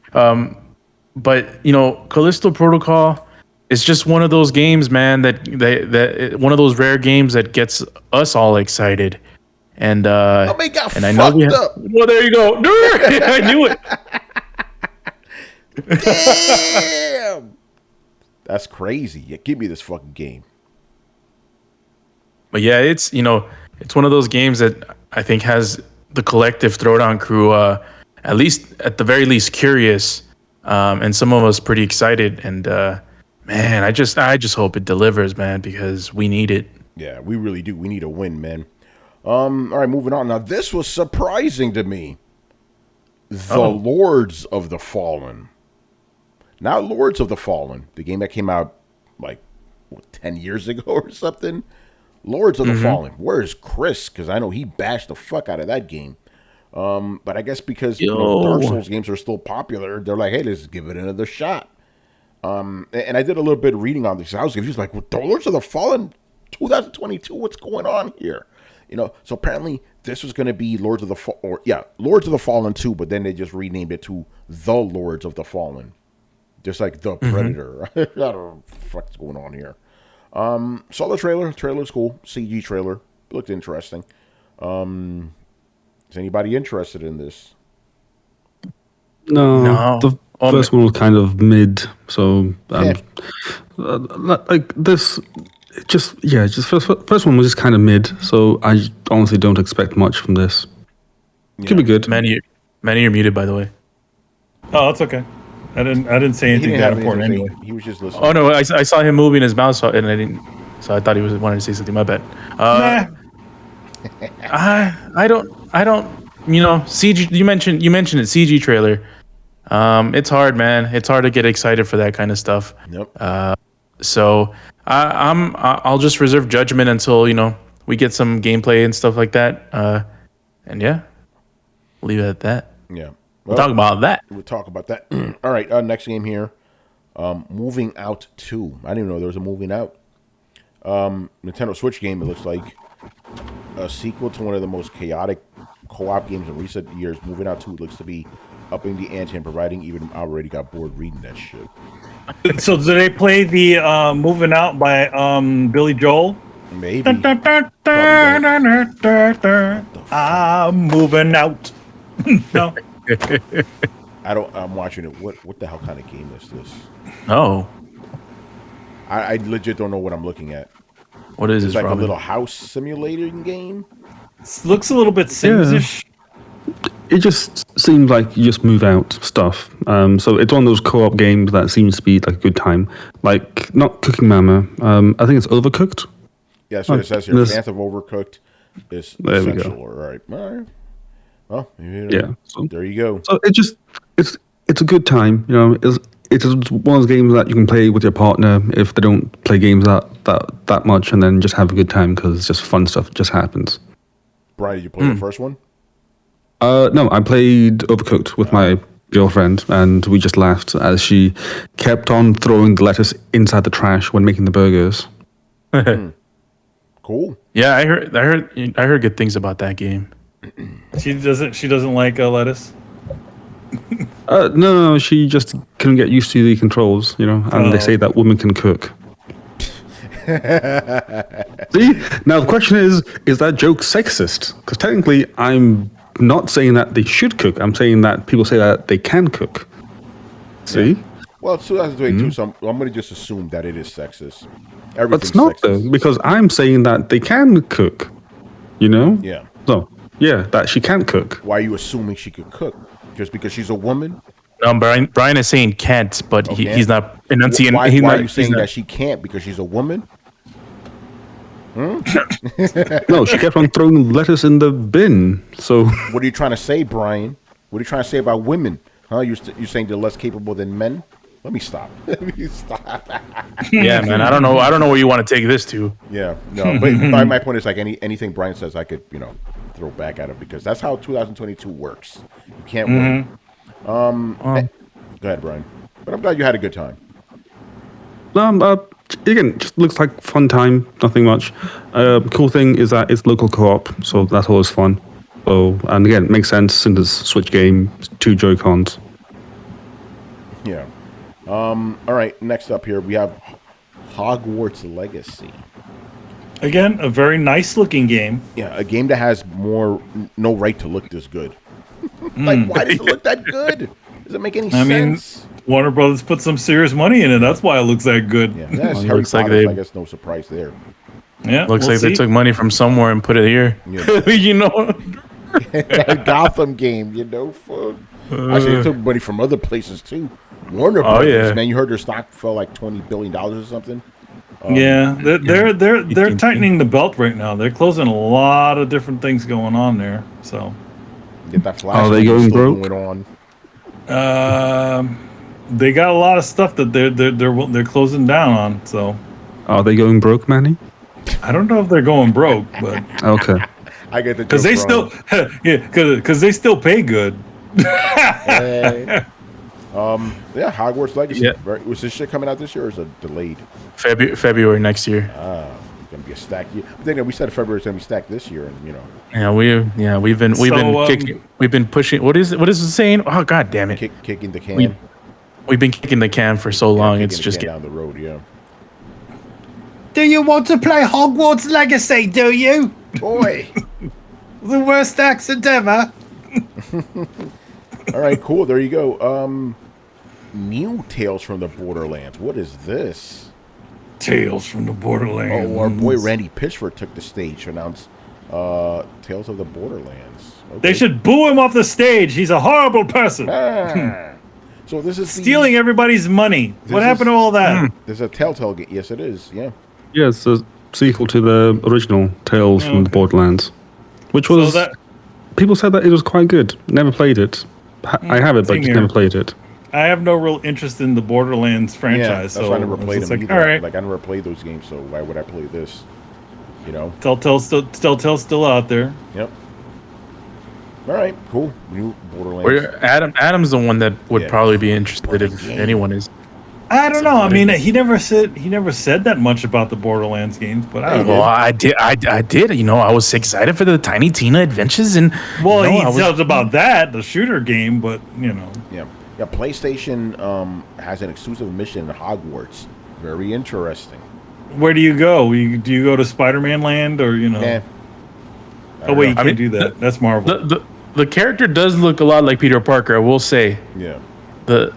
But Callisto Protocol is just one of those games, man. That one of those rare games that gets us all excited. And they got and I know up. Well, there you go. I knew it. Damn, that's crazy. Yeah, give me this fucking game. But yeah, it's it's one of those games that I think has the collective Throwdown crew, at least at the very least, curious, and some of us pretty excited. And man, I just hope it delivers, man, because we need it. Yeah, we really do. We need a win, man. All right, moving on. Now, this was surprising to me. The Lords of the Fallen. Now, Lords of the Fallen, the game that came out like 10 years ago or something. Lords of the Fallen. Where's Chris? Because I know he bashed the fuck out of that game. But I guess because Dark Souls games are still popular, they're like, hey, let's give it another shot. And I did a little bit of reading on this. I was confused, like, the Lords of the Fallen 2022, what's going on here? So apparently this was going to be Lords of the Fallen 2, but then they just renamed it to The Lords of the Fallen. Just like The Predator. I don't know what the fuck's going on here. Saw the trailer. Trailer's cool. CG trailer. Looked interesting. Is anybody interested in this? No. The first one was kind of mid, so like this. Just first one was just kind of mid, so I honestly don't expect much from this. Could be good. Manny, you're muted, by the way. Oh, that's okay. I didn't say anything that important anyway. He was just listening. Oh no, I saw him moving his mouse, and I didn't. So I thought he was wanting to say something. My bad. I don't. CG. You mentioned it. CG trailer. It's hard, man. It's hard to get excited for that kind of stuff. Yep. So I'll just reserve judgment until we get some gameplay and stuff like that. And yeah, leave it at that. Yeah. We'll talk about that. We'll talk about that. All right. Next game here. Moving Out 2. I didn't even know there was a Moving Out. Nintendo Switch game. It looks like a sequel to one of the most chaotic co-op games in recent years. Moving Out 2 looks to be upping the ante and providing even I already got bored reading that shit. So did they play the Moving Out by Billy Joel? Maybe. I'm moving out. No. I'm watching it. What the hell kind of game is this? Oh. I legit don't know what I'm looking at. What is this, like Robin? a little house simulating game? Looks a little bit Sims-ish. It just seems like you just move out stuff. So it's one of those co-op games that seems to be like a good time. Like, not Cooking Mama. I think it's Overcooked. Yeah, so it says here, Phantom Overcooked is there essential. we go. All right. Well, So there you go. So it's a good time. It's one of those games that you can play with your partner if they don't play games that much, and then just have a good time because it's just fun stuff just happens. Brian, did you play the first one? No, I played Overcooked with my girlfriend, and we just laughed as she kept on throwing the lettuce inside the trash when making the burgers. Cool. Yeah, I heard good things about that game. She doesn't like lettuce. No, she just couldn't get used to the controls, and they say that women can cook. See? Now the question is that joke sexist? Because technically I'm not saying that they should cook. I'm saying that people say that they can cook. See? Yeah. Well, it's 2022, so I'm going to just assume that it is sexist. Everything's It's not, sexist. though, because I'm saying that they can cook. Yeah. So, yeah, that she can cook. Why are you assuming she could cook? Just because she's a woman? Brian is saying can't, but he's not enunciating. Why are you saying that she can't because she's a woman? No, she kept on throwing lettuce in the bin. So what are you trying to say, Brian? What are you trying to say about women? Huh? You're saying they're less capable than men? Let me stop. Yeah, man. I don't know where you want to take this to. Yeah, no. But my point is like anything Brian says, I could throw back at him because that's how 2022 works. You can't win. Go ahead, Brian. But I'm glad you had a good time. Again, just looks like fun time. Nothing much. Cool thing is that it's local co-op, so that's always fun. So, and again, it makes sense since it's a Switch game, 2 Joy-Cons. Yeah. All right. Next up here, we have Hogwarts Legacy. Again, a very nice looking game. Yeah, a game that has no right to look this good. Like, why does it look that good? Does it make any sense? Warner Brothers put some serious money in it. That's why it looks that good. Yeah, that's Harry Potter. I guess no surprise there. Yeah, Looks we'll like see. they took money from somewhere and put it here. Yeah. You know. That Gotham game, you know. Actually, they took money from other places too. Warner Oh, Brothers, yeah. man, you heard their stock fell like $20 billion or something. Yeah, they're tightening the belt right now. They're closing a lot of different things going on there. So, Get that Flash Are they movie going still broke? going on. they got a lot of stuff that they're closing down on. So, Are they going broke, Manny? I don't know if they're going broke, but Okay. I get the because they joke still because they still pay good. Hey. Yeah, Hogwarts Legacy. Yeah. Right? Was this shit coming out this year or is it delayed? February next year. It's gonna be a stack year. But then we said February's gonna be stacked this year, and you know, We've been pushing. What is it saying? Oh God damn it! kicking the can. We've been kicking the can for so long. Kicking It's the just can down the road. Yeah. Do you want to play Hogwarts Legacy? Do you? Boy. The worst accent ever. All right, cool. There you go. New Tales from the Borderlands. What is this? Tales from the Borderlands. Oh, our boy Randy Pitchford took the stage to announce Tales of the Borderlands. Okay. They should boo him off the stage. He's a horrible person. So this is Stealing everybody's money. What is- happened to all that? This is a Telltale game. Yes, it is. Yeah. Yeah, it's a sequel to the original Tales from the Borderlands, which was So that people said that it was quite good. Never played it. I have it, but same just here. never played it. I have no real interest in the Borderlands franchise. Yeah, that's so why I never it's played just them like, either. all right, Like I never played those games, so why would I play this? You know. Telltale's still out there. Yep. All right, cool. New Borderlands. Adam's the one that would Yeah. probably be interested if anyone is. I don't know. I mean, he never said that much about the Borderlands games, but I don't Well, know. I did. You know, I was excited for the Tiny Tina adventures, and Well, you know, he I was- tells about that, the shooter game, but you know. Yeah. Yeah. PlayStation has an exclusive mission in Hogwarts. Very interesting. Where do you go? Do you go to Spider-Man Land or you know? Yeah. Oh wait, you I can't mean, do that. That's Marvel. the character does look a lot like Peter Parker. I will say Yeah. the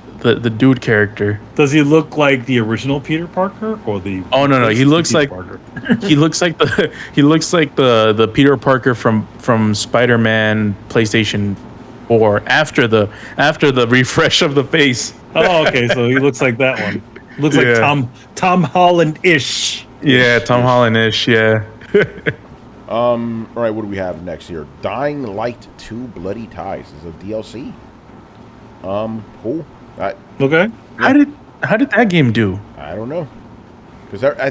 dude character. Does he look like the original Peter Parker or the? Oh no, he looks Peter like Parker? he looks like the Peter Parker from Spider-Man PlayStation 4 after the refresh of the face. Oh, okay. So he looks like that one. Looks like Yeah. Tom Holland-ish. Yeah, Tom Holland-ish. Yeah. All right, what do we have next here? Dying Light 2 Bloody Ties is a DLC. Cool. Okay. How did that game do? I don't know. Because I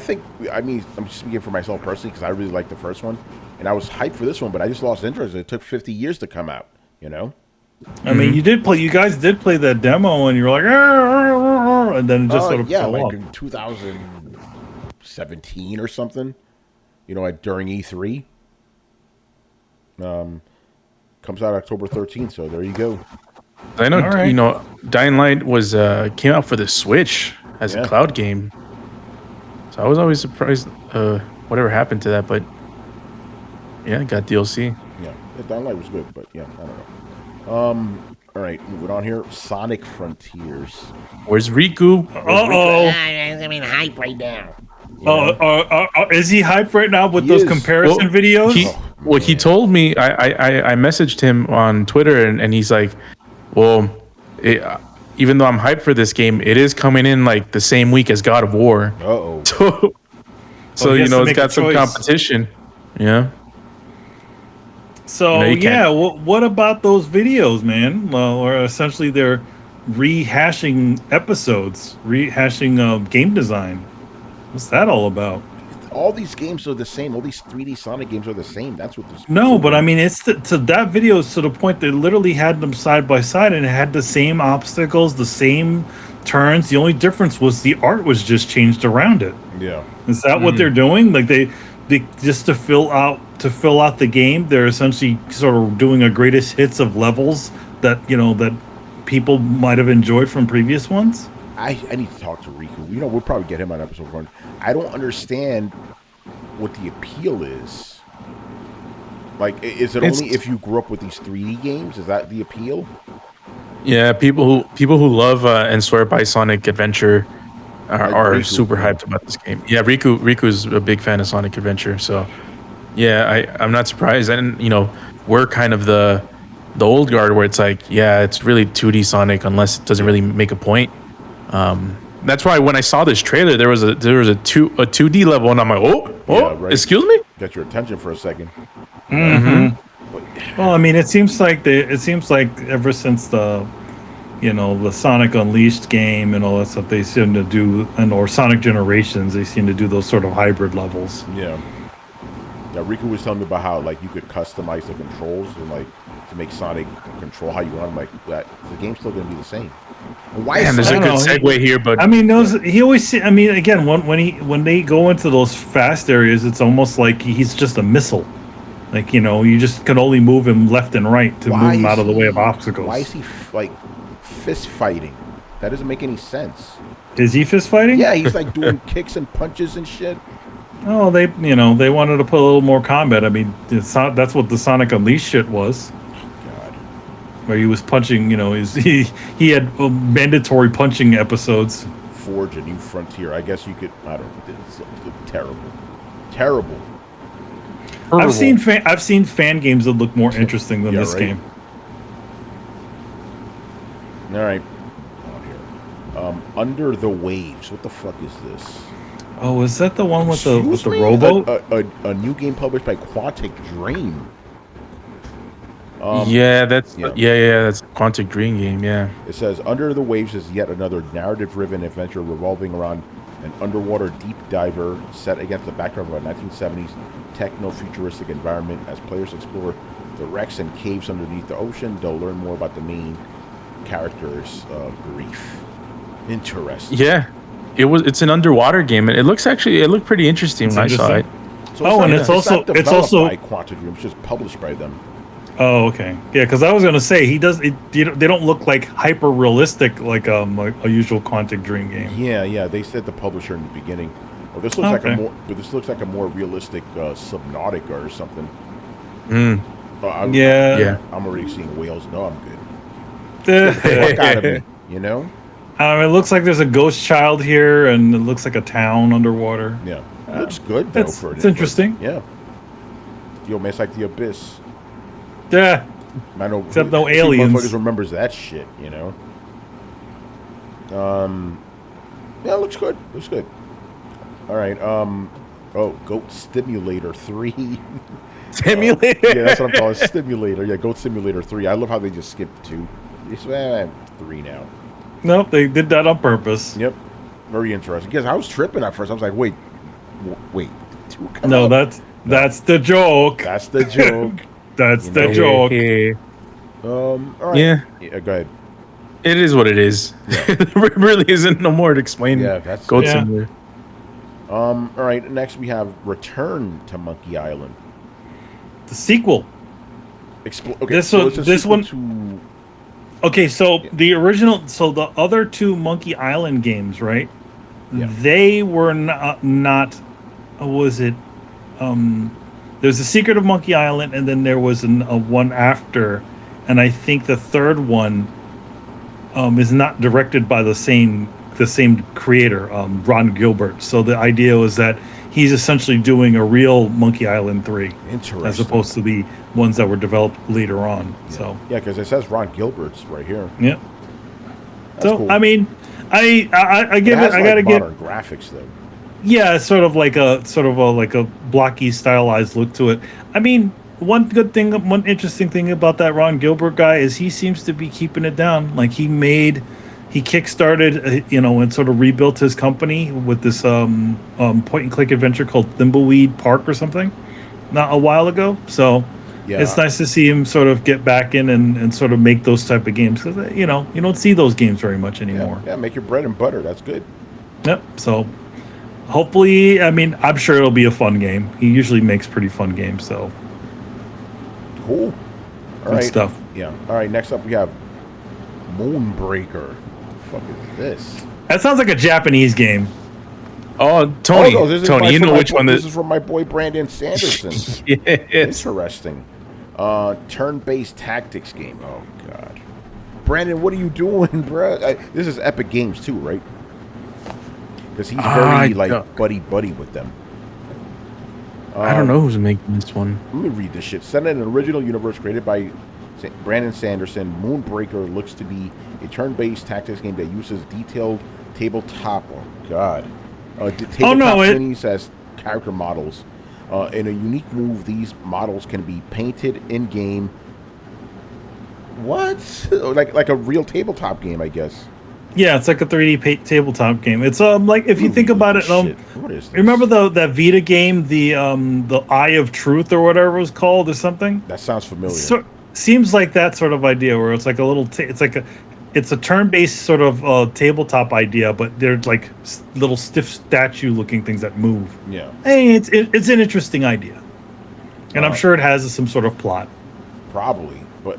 mean, I'm just speaking for myself personally because I really liked the first one. And I was hyped for this one, but I just lost interest. It took 50 years to come out, you know? I mean, you guys did play that demo, and you're like, and then it just sort of yeah, fell like off. in 2017 or something. You know, like during E3. Comes out October 13th, so there you go. I know, All right. you know, Dying Light was came out for the Switch as Yeah. a cloud game. So I was always surprised whatever happened to that, but yeah, it got DLC. Yeah, Dying Light was good, but yeah, I don't know. All right, moving on here. Sonic Frontiers. Where's Riku? Uh-oh. I'm in hype right now. Is he hyped right now with He those is. comparison videos? He told me, I messaged him on Twitter and he's like, well, even though I'm hyped for this game, it is coming in like the same week as God of War. Uh-oh. So he you has know, to it's make got a some choice. competition. Yeah. So You know, you yeah, can't- what about those videos, man? Well, or essentially they're rehashing episodes, rehashing game design. What's that all about? All these games are the same. All these 3D Sonic games are the same. That's what this. No, but I mean, it's to that video is to the point they literally had them side by side and it had the same obstacles, the same turns. The only difference was the art was just changed around it. Yeah. Is that what they're doing? Like they just to fill out the game, they're essentially sort of doing a greatest hits of levels that that people might have enjoyed from previous ones. I need to talk to Riku. You know, we'll probably get him on episode 1. I don't understand what the appeal is. Like, is it It's- only if you grew up with these 3D games? Is that the appeal? Yeah, people who love and swear by Sonic Adventure are Riku, super hyped about this game. Yeah, Riku's a big fan of Sonic Adventure, so yeah, I'm not surprised. And we're kind of the old guard where it's like, yeah, it's really 2D Sonic unless it doesn't really make a point. That's why when I saw this trailer, there was a 2D level, and I'm like, oh, right. Excuse me. Get your attention for a second. Well, I mean, it seems like ever since the Sonic Unleashed game and all that stuff, they seem to do, or Sonic Generations, they seem to do those sort of hybrid levels. Yeah. Yeah, Riku was telling me about how like you could customize the controls and like to make Sonic control how you want. I'm like, the game's still gonna be the same. Why? Man, there's a good segue here, but I mean, he always. I mean, again, when they go into those fast areas, it's almost like he's just a missile. Like you just can only move him left and right to move him out of the way of obstacles. Why is he like fist fighting? That doesn't make any sense. Is he fist fighting? Yeah, he's like doing kicks and punches and shit. Oh, they wanted to put a little more combat. I mean, that's what the Sonic Unleashed shit was. God. Where he was punching, he had mandatory punching episodes. Forge a new frontier. I guess you could. I don't know. It's terrible. I've seen fan games that look more interesting than this game. All right. Under the Waves. What the fuck is this? Oh, is that the one with the rowboat? A new game published by Quantic Dream. that's Quantic Dream game. Yeah. It says Under the Waves is yet another narrative-driven adventure revolving around an underwater deep diver set against the backdrop of a 1970s techno-futuristic environment. As players explore the wrecks and caves underneath the ocean, they'll learn more about the main character's grief. Interesting. Yeah. It's an underwater game, and it looked pretty interesting when I saw it. So it's also by Quantic Dream. It's just published by them. Oh, okay. Yeah, because I was gonna say they don't look like hyper realistic like a usual Quantic Dream game. Yeah. They said the publisher in the beginning. Oh, this looks like a more realistic Subnautica or something. Mm. I'm already seeing whales. No, I'm good. Get the fuck out of me. It looks like there's a ghost child here, and it looks like a town underwater. Yeah, it looks good though. It's interesting. Yeah. Yo, man, it's like the Abyss. Yeah. I know. Except no aliens. Motherfuckers remembers that shit. Yeah, it looks good. All right. Goat Stimulator 3. Simulator. Yeah, that's what I'm calling Stimulator. Yeah, Goat Simulator 3. I love how they just skipped 2. It's 3 now. Nope, they did that on purpose. Yep. Very interesting. Because I was tripping at first. I was like, wait. 2 come No, out? that's the joke. That's the joke. That's the joke. All right. Yeah. Go ahead. It is what it is. Yeah. There really isn't no more to explain. Yeah, that's Goat Simulator. All right. Next, we have Return to Monkey Island. The sequel. Okay, this one. Okay, so the other 2 Monkey Island games, right? Yeah. They were not. Was it? There's The Secret of Monkey Island, and then there was a one after, and I think the third one is not directed by the same creator, Ron Gilbert. So the idea was that he's essentially doing a real Monkey Island 3, as opposed to the ones that were developed later on. Yeah. So because it says Ron Gilbert's right here. Yeah. That's so cool. I mean, I give it. I gotta give modern graphics though. Yeah, it's sort of like a blocky stylized look to it. I mean, one interesting thing about that Ron Gilbert guy is he seems to be keeping it down. Like he kickstarted, and sort of rebuilt his company with this point and click adventure called Thimbleweed Park or something, not a while ago. So it's nice to see him sort of get back in and sort of make those type of games, because you don't see those games very much anymore. Yeah, make your bread and butter. That's good. Yep. So. Hopefully, I mean, I'm sure it'll be a fun game. He usually makes pretty fun games, so. Cool. All Good right. stuff. Yeah. All right, next up we have Moonbreaker. What the fuck is this? That sounds like a Japanese game. Oh, Tony, Tony, you know which one this is from my boy Brandon Sanderson. Yes. Interesting. Turn-based tactics game. Oh, God. Brandon, what are you doing, bro? This is Epic Games too, right? because he's very no. buddy with them. I don't know who's making this one. Let me read this shit. Set in an original universe created by Brandon Sanderson, Moonbreaker looks to be a turn-based tactics game that uses detailed tabletop. Oh God! Tabletop minis as character models. In a unique move, these models can be painted in-game. What? Like a real tabletop game, I guess. Yeah, it's like a 3D tabletop game. It's like if you think about it, what is this? remember that Vita game, the Eye of Truth or whatever it was called or something? That sounds familiar. Seems like that sort of idea where it's like a little it's a turn-based sort of tabletop idea, but they're like little stiff statue-looking things that move. Yeah. Hey, it's an interesting idea, and I'm sure it has some sort of plot. Probably, but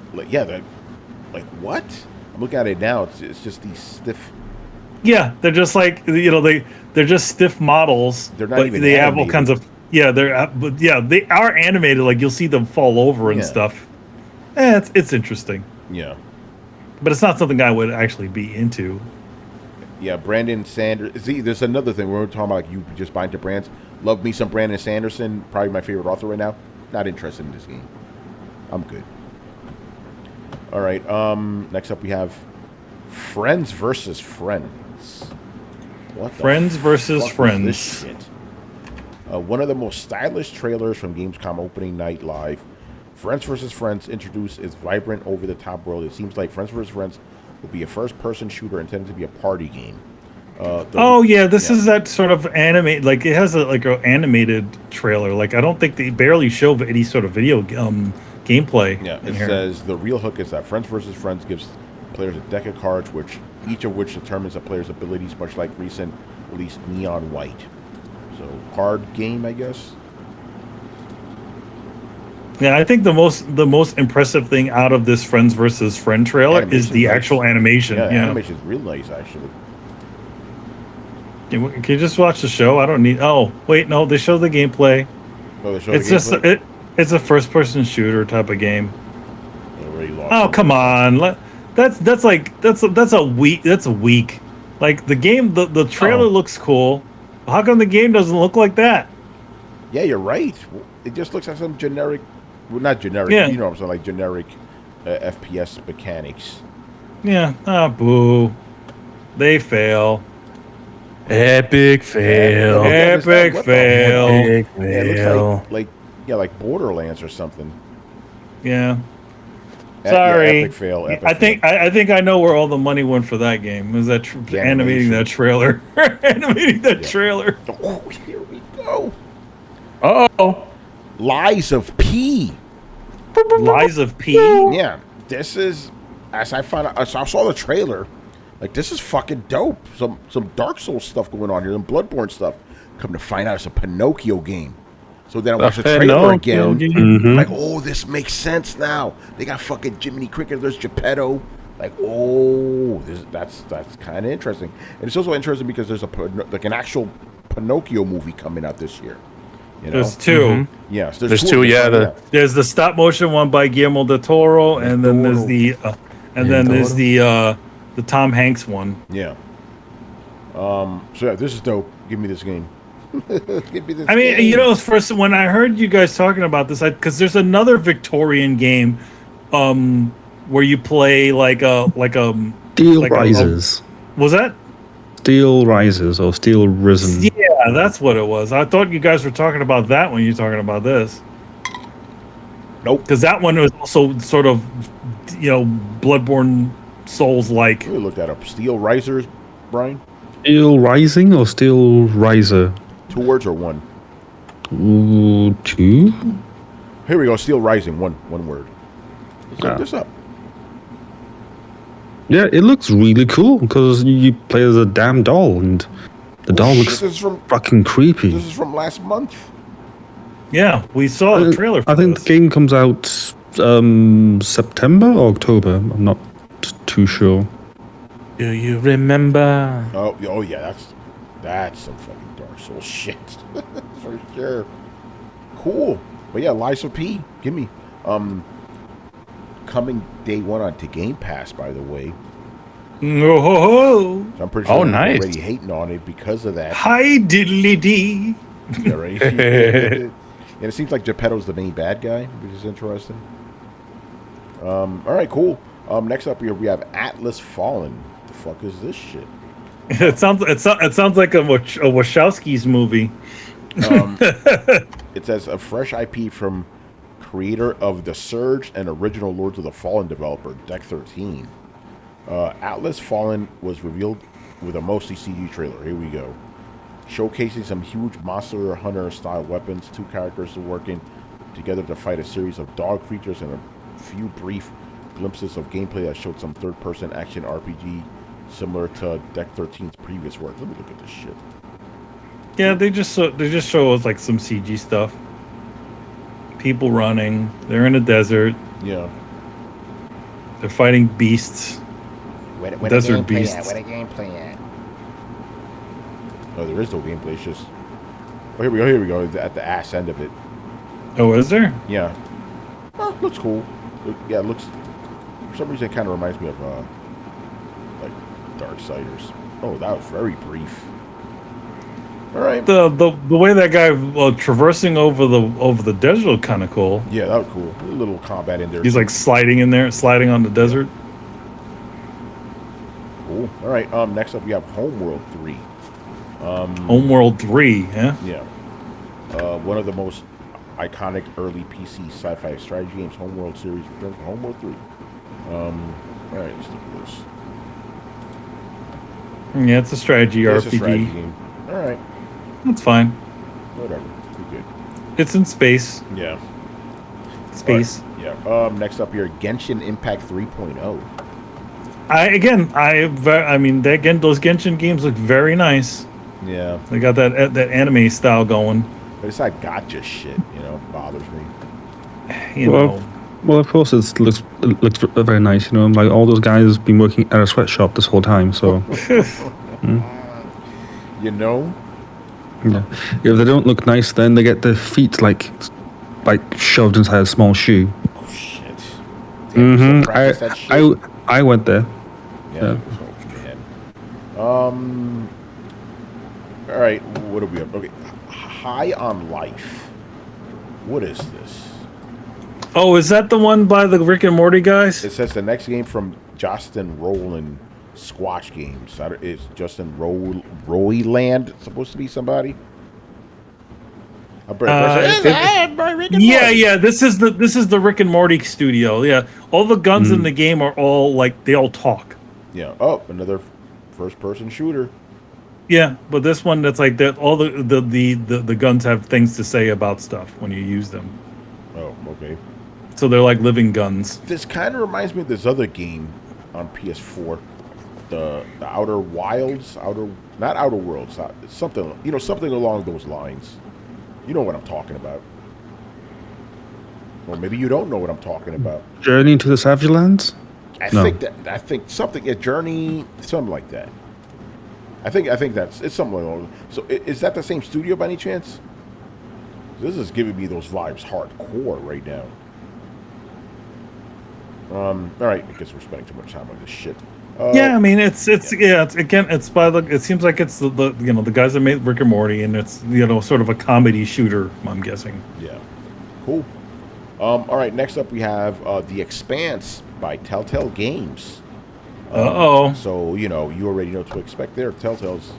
what? I'm looking at it now. It's just these stiff. Yeah, they're just like they're just stiff models. They're not but even they animated. have all kinds of they are animated. Like you'll see them fall over and stuff. It's interesting. Yeah. But it's not something I would actually be into. Yeah, Brandon Sanders. See, there's another thing. We're talking about like you just buying into brands. Love me some Brandon Sanderson. Probably my favorite author right now. Not interested in this game. I'm good. All right. Next up we have Friends versus Friends. What the Friends versus fuck is Friends. this shit? One of the most stylish trailers from Gamescom opening night live. Friends vs. Friends introduced its vibrant, over-the-top world. It seems like Friends vs. Friends will be a first-person shooter intended to be a party game. This is that sort of animate. Like it has an animated trailer. Like I don't think they barely show any sort of video gameplay. Yeah, it says the real hook is that Friends vs. Friends gives players a deck of cards, each of which determines a player's abilities, much like recent release Neon White. So card game, I guess. Yeah, I think the most impressive thing out of this Friends versus Friend trailer is the actual animation. Yeah, animation is real nice, actually. Can you just watch the show? I don't need. Oh, wait, no, they show the gameplay. Oh, they show It's the just gameplay? it's a first-person shooter type of game. Already lost Oh, it. come on. That's weak. Like the game, the trailer looks cool. How come the game doesn't look like that? Yeah, you're right. It just looks like some generic, well, not generic, Yeah. you know what I'm saying, like generic FPS mechanics. Yeah. Ah, boo. They fail. Epic fail. Epic What the fail. hell? Epic Yeah, it fail. looks like Borderlands or something. Yeah. Yeah, Sorry. epic fail. Epic I think I know where all the money went for that game. Was that animating that trailer? Animating that trailer. Oh, here we go. Oh. Lies of P. Lies of P. Yeah, this is, as I found out, I saw the trailer. Like, this is fucking dope. Some Dark Souls stuff going on here, some Bloodborne stuff. Come to find out, it's a Pinocchio game. So then I watched the trailer again. Mm-hmm. Like, oh, this makes sense now. They got fucking Jiminy Cricket. There's Geppetto. Like, oh, that's kind of interesting. And it's also interesting because there's an actual Pinocchio movie coming out this year. You know? There's two. Mm-hmm. Yes, There's two. Yeah, There's the stop motion one by Guillermo del Toro, and then there's the the Tom Hanks one. Yeah. So yeah, this is dope. Give me this game. Give me this. I mean, game. first when I heard you guys talking about this, because there's another Victorian game, where you play like a Steel Rises. Was that? Steel Rises or Steel Risen. Yeah, that's what it was. I thought you guys were talking about that when you're talking about this. Nope. Because that one was also sort of, Bloodborne Souls-like. Let me look that up. Steel Risers, Brian? Steel Rising or Steel Riser? 2 words or one? Ooh, 2? Here we go. Steel Rising, one word. Let's look this up. Yeah, it looks really cool because you play as a damn doll and the doll looks fucking creepy. This is from last month. Yeah, we saw the trailer for I think this. the game comes out September or October. I'm not too sure. Do you remember? Oh yeah, that's some fucking Dark Souls shit. For sure. Cool. But yeah, Lies of P. Give me. Coming day one onto Game Pass, by the way. Oh, ho, ho. So I'm pretty sure Oh, they're nice. already hating on it because of that. Hi, diddly dee. Yeah, right? And it seems like Geppetto's the main bad guy, which is interesting. All right, cool. Next up here, we have Atlas Fallen. The fuck is this shit? It sounds like a Wachowski's movie. It says a fresh IP from creator of The Surge and original Lords of the Fallen developer, Deck 13. Atlas Fallen was revealed with a mostly CG trailer. Here we go. Showcasing some huge monster hunter style weapons. Two characters are working together to fight a series of dog creatures and a few brief glimpses of gameplay that showed some third-person action RPG similar to Deck 13's previous work. Let me look at this shit. Yeah, they just show us like some CG stuff. People running. They're in a desert. Yeah. They're fighting beasts. Where Desert beasts. Where the gameplay at? No, there is no gameplay. It's just... Oh, here we go. Here we go. At the ass end of it. Oh, is there? Yeah. Oh, looks cool. Yeah, it looks... For some reason, it kind of reminds me of, like, Darksiders. Oh, that was very brief. All right. The way that guy traversing over the desert looked kind of cool. Yeah, that was cool. A little combat in there. He's like sliding in there, sliding on the desert. Cool. All right. Next up, we have Homeworld 3. Homeworld 3, yeah? Yeah. One of the most iconic early PC sci-fi strategy games, Homeworld series, returns for Homeworld 3. All right, let's look at this. Yeah, it's a strategy It's RPG. a strategy game. All right. That's fine. Whatever. We're good. It's in space. Yeah. Space. Right. Yeah. Next up here, Genshin Impact 3.0. Those Genshin games look very nice. Yeah. They got that anime style going. But it's that gotcha shit, bothers me. You know. Well, of course, it looks very nice. Like all those guys have been working at a sweatshop this whole time. So, Yeah. If they don't look nice, then they get their feet like shoved inside a small shoe. Oh shit. Damn, so practice that shit. I went there. Yeah. Oh, man. All right. What do we have? Okay. High on Life. What is this? Oh, is that the one by the Rick and Morty guys? It says the next game from Justin Roiland Squash Games. Is Justin Roiland supposed to be somebody? Yeah. This is the Rick and Morty studio. Yeah, all the guns in the game are all they all talk. Yeah. Oh, another first-person shooter. Yeah, but this one that's like that. All the guns have things to say about stuff when you use them. Oh, okay. So they're like living guns. This kind of reminds me of this other game on PS4, the Outer Wilds, not Outer Worlds, something along those lines. You know what I'm talking about, or maybe you don't know what I'm talking about. Journey to the Savage Lands. I think something a Journey, something like that. I think it's something like that. So is that the same studio by any chance? This is giving me those vibes hardcore right now. All right, I guess we're spending too much time on this shit. Yeah, I mean it's by it seems like it's the guys that made Rick and Morty, and it's sort of a comedy shooter, I'm guessing. Yeah, cool. All right, next up we have The Expanse by Telltale Games. So you already know what to expect there. Telltale's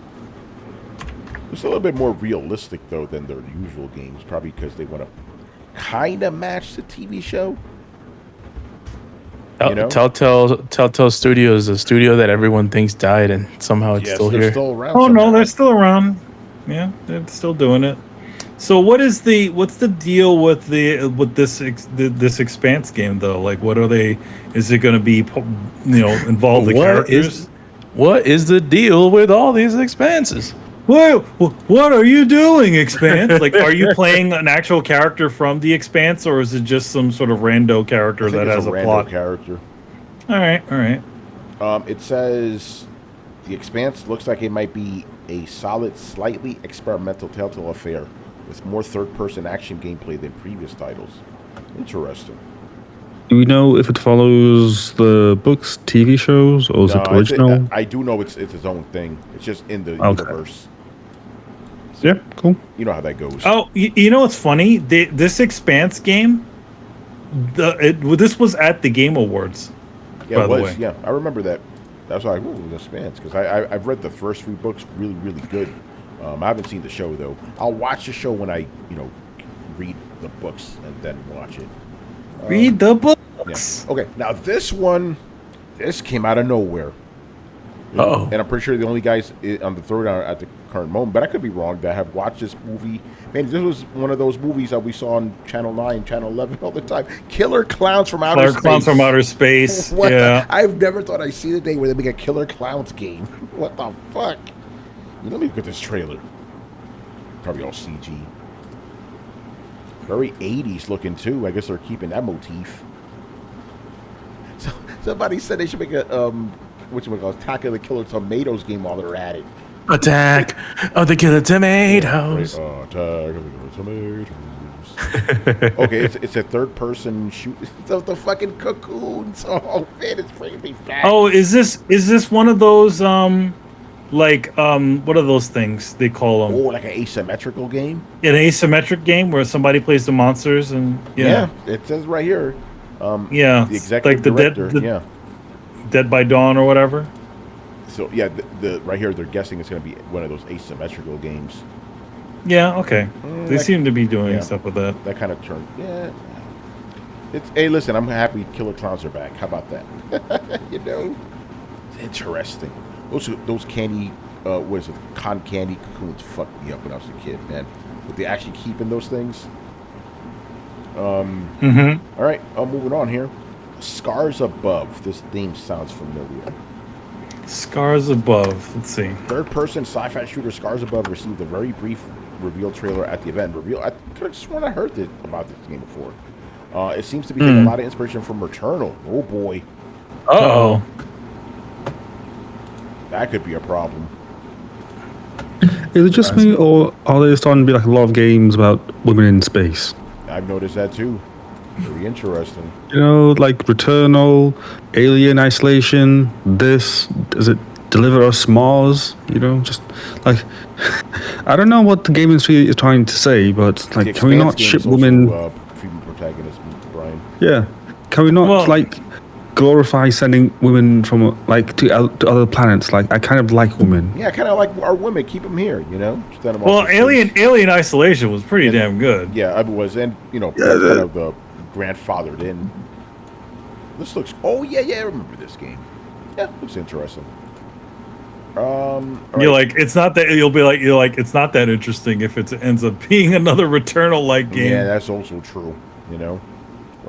it's a little bit more realistic though than their usual games, probably because they want to kind of match the TV show. Telltale Studios, a studio that everyone thinks died, and somehow it's still here. Still around no, they're still around. Yeah, they're still doing it. So what's the deal with this Expanse game though? Like, what are they? Is it going to be involve the characters? What is the deal with all these expanses? What are you doing, Expanse? Like, are you playing an actual character from The Expanse, or is it just some sort of rando character that has a plot? Character. All right. It says The Expanse looks like it might be a solid, slightly experimental Telltale affair with more third-person action gameplay than previous titles. Interesting. Do we know if it follows the books, TV shows, or is it original? I do know it's its own thing. It's just in the Okay. universe. Yeah, cool. You know how that goes. Oh, you know what's funny? This Expanse game, this was at the Game Awards. Yeah, by it the was. way. Yeah, I remember that. That's why, ooh, The Expanse, because I've read the first 3 books, really, really good. I haven't seen the show though. I'll watch the show when I, read the books and then watch it. Read the Yeah. books. Okay, now this came out of nowhere. Uh-oh. And I'm pretty sure the only guys on the Throwdown at the current moment, but I could be wrong, that have watched this movie. Man, this was one of those movies that we saw on Channel 9, Channel 11 all the time. Killer Clowns from Outer Space. Clowns from Outer Space. What Yeah. I've never thought I'd see the day where they make a Killer Clowns game. What the fuck? Let me look at this trailer. Probably all CG. Very 80s looking too. I guess they're keeping that motif. So, somebody said they should make a Attack of the Killer Tomatoes game while they're at it. Attack of the Killer Tomatoes. Right, Attack of the Killer Tomatoes. Okay, it's a third person shoot. The fucking cocoons. Oh man, it's bringing me back. Oh, is this one of those what are those things they call them? Oh, like an asymmetrical game? An asymmetric game where somebody plays the monsters and Yeah, it says right here. Yeah, The executive like the director. Dead, Dead by Dawn or whatever. So yeah, the right here they're guessing it's going to be one of those asymmetrical games. Yeah, okay. They that- seem to be doing yeah. stuff with that. That kind of turn. Yeah. Hey, listen, I'm happy Killer Clowns are back. How about that? It's interesting. Those candy, what is it? Cotton candy cocoons fucked me up when I was a kid, man. But they actually keeping those things. All right, moving on here. Scars Above. This theme sounds familiar. Scars Above. Let's see. Third-person sci-fi shooter Scars Above received a very brief reveal trailer at the event. I could have sworn I heard about this game before. It seems to be taking a lot of inspiration from Returnal. Oh boy, Uh-oh. that could be a problem. Is it just me, or are there starting to be like a lot of games about women in space? I've noticed that too. Very interesting. Like Returnal, Alien Isolation, does it deliver us Mars? Just like, I don't know what the game industry is trying to say, but like, The can we not Expanse ship game is women? also, female protagonist, Brian. Yeah, can we not glorify sending women from to other planets? Like, I kind of like women. Yeah, kind of like our women. Keep them here, Send them Well, off to space. Alien Isolation was pretty damn good. Yeah, I was, and kind of the grandfathered in. This looks. Oh yeah, I remember this game. Yeah, looks interesting. All You're right. like, it's not that it's not that interesting if it ends up being another Returnal like game. Yeah, that's also true. Going on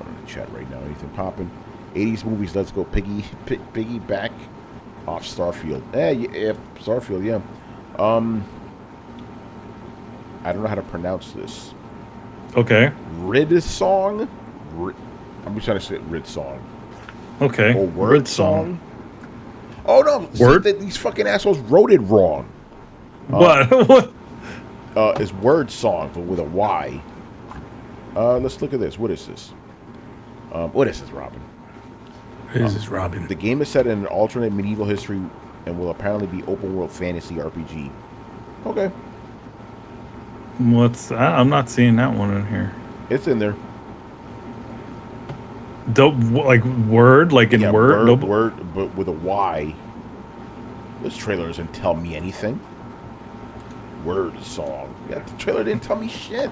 in the chat right now. Anything popping? 80s movies. Let's go piggyback off Starfield. Yeah, Starfield. Yeah. I don't know how to pronounce this. Okay. Rid song. I'm just trying to say Rid song. Okay. Or word Rid song. Oh no! Word? See, these fucking assholes wrote it wrong. What? It's word song, but with a Y. Let's look at this. What is this? What is this, Robin? This is Robin. The game is set in an alternate medieval history and will apparently be open world fantasy RPG. Okay, I'm not seeing that one in here. it's in there. Like word, like in word. Nope. word, but with a Y. This trailer doesn't tell me anything. Word song. Yeah, the trailer didn't tell me shit.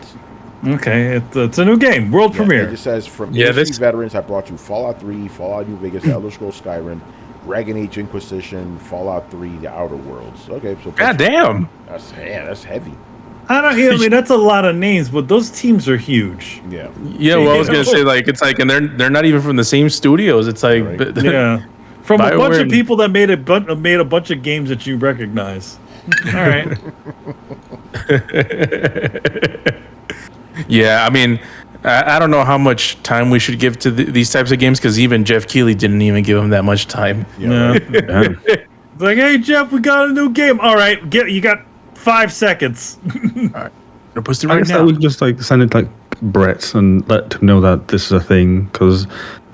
Okay, it's a new game, world premiere. It just says from Yeah, industry this- veterans have brought you Fallout 3, Fallout New Vegas, Elder Scrolls Skyrim, Dragon Age Inquisition, Fallout 3, The Outer Worlds. Okay, so God damn. that's heavy. I mean, that's a lot of names, but those teams are huge. Yeah. Yeah, well, I was gonna say and they're not even from the same studios. It's like, Right. Yeah, from a bunch BioWare of people that made a bunch of games that you recognize. All right. yeah. I mean, I don't know how much time we should give to these types of games because even Jeff Keighley didn't even give them that much time. Yeah. It's like, hey Jeff, we got a new game. All right, you got 5 seconds. No, post it I right guess that now. we could just send it Brett and let him know that this is a thing, because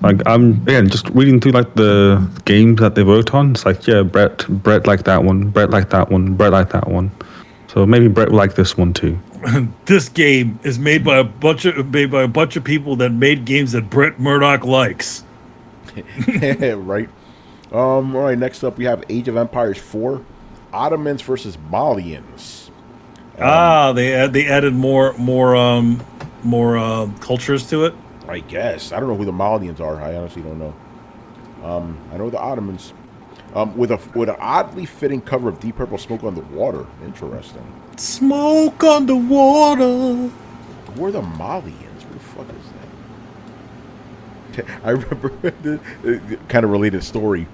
Like I'm again just reading through like the games that they worked on. It's like, yeah, Brett liked that one, Brett liked that one, Brett liked that one. So maybe Brett will like this one too. This game is made by a bunch of people that made games that Brett Murdoch likes. Right. All right. Next up, we have Age of Empires 4, Ottomans versus Balians. They added more cultures to it. I guess I don't know who the Malians are. I honestly don't know. I know the Ottomans. With an oddly fitting cover of Deep Purple Smoke on the Water. Interesting. Smoke on the water. Who are the Malians? Who the fuck is that? I remember the kind of related story.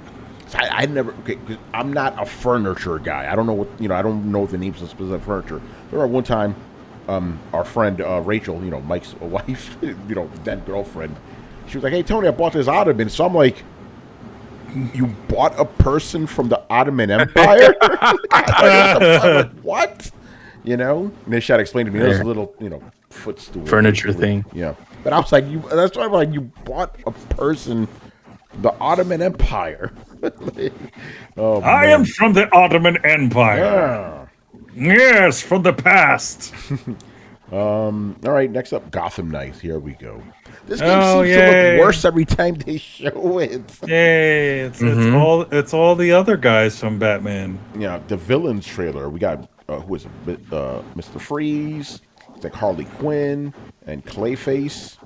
I never. Okay, 'cause I'm not a furniture guy. I don't know what I don't know the names of specific furniture. There were one time. Our friend Rachel, Mike's wife, then girlfriend, she was like, "Hey Tony, I bought this Ottoman." So I'm like, "You bought a person from the Ottoman Empire?" I'm like, what? And then she had to explain to me there's a little, footstool Furniture thing. Yeah, but I was like, that's why I'm like, you bought a person, the Ottoman Empire. Oh, I am from the Ottoman Empire. Yeah. Yes, from the past. All right, next up, Gotham Knight. Here we go. This game seems to yay. look worse every time they show it. Yay! It's all the other guys from Batman. Yeah, the villains trailer. We got who is it? Mr. Freeze. It's like Harley Quinn and Clayface.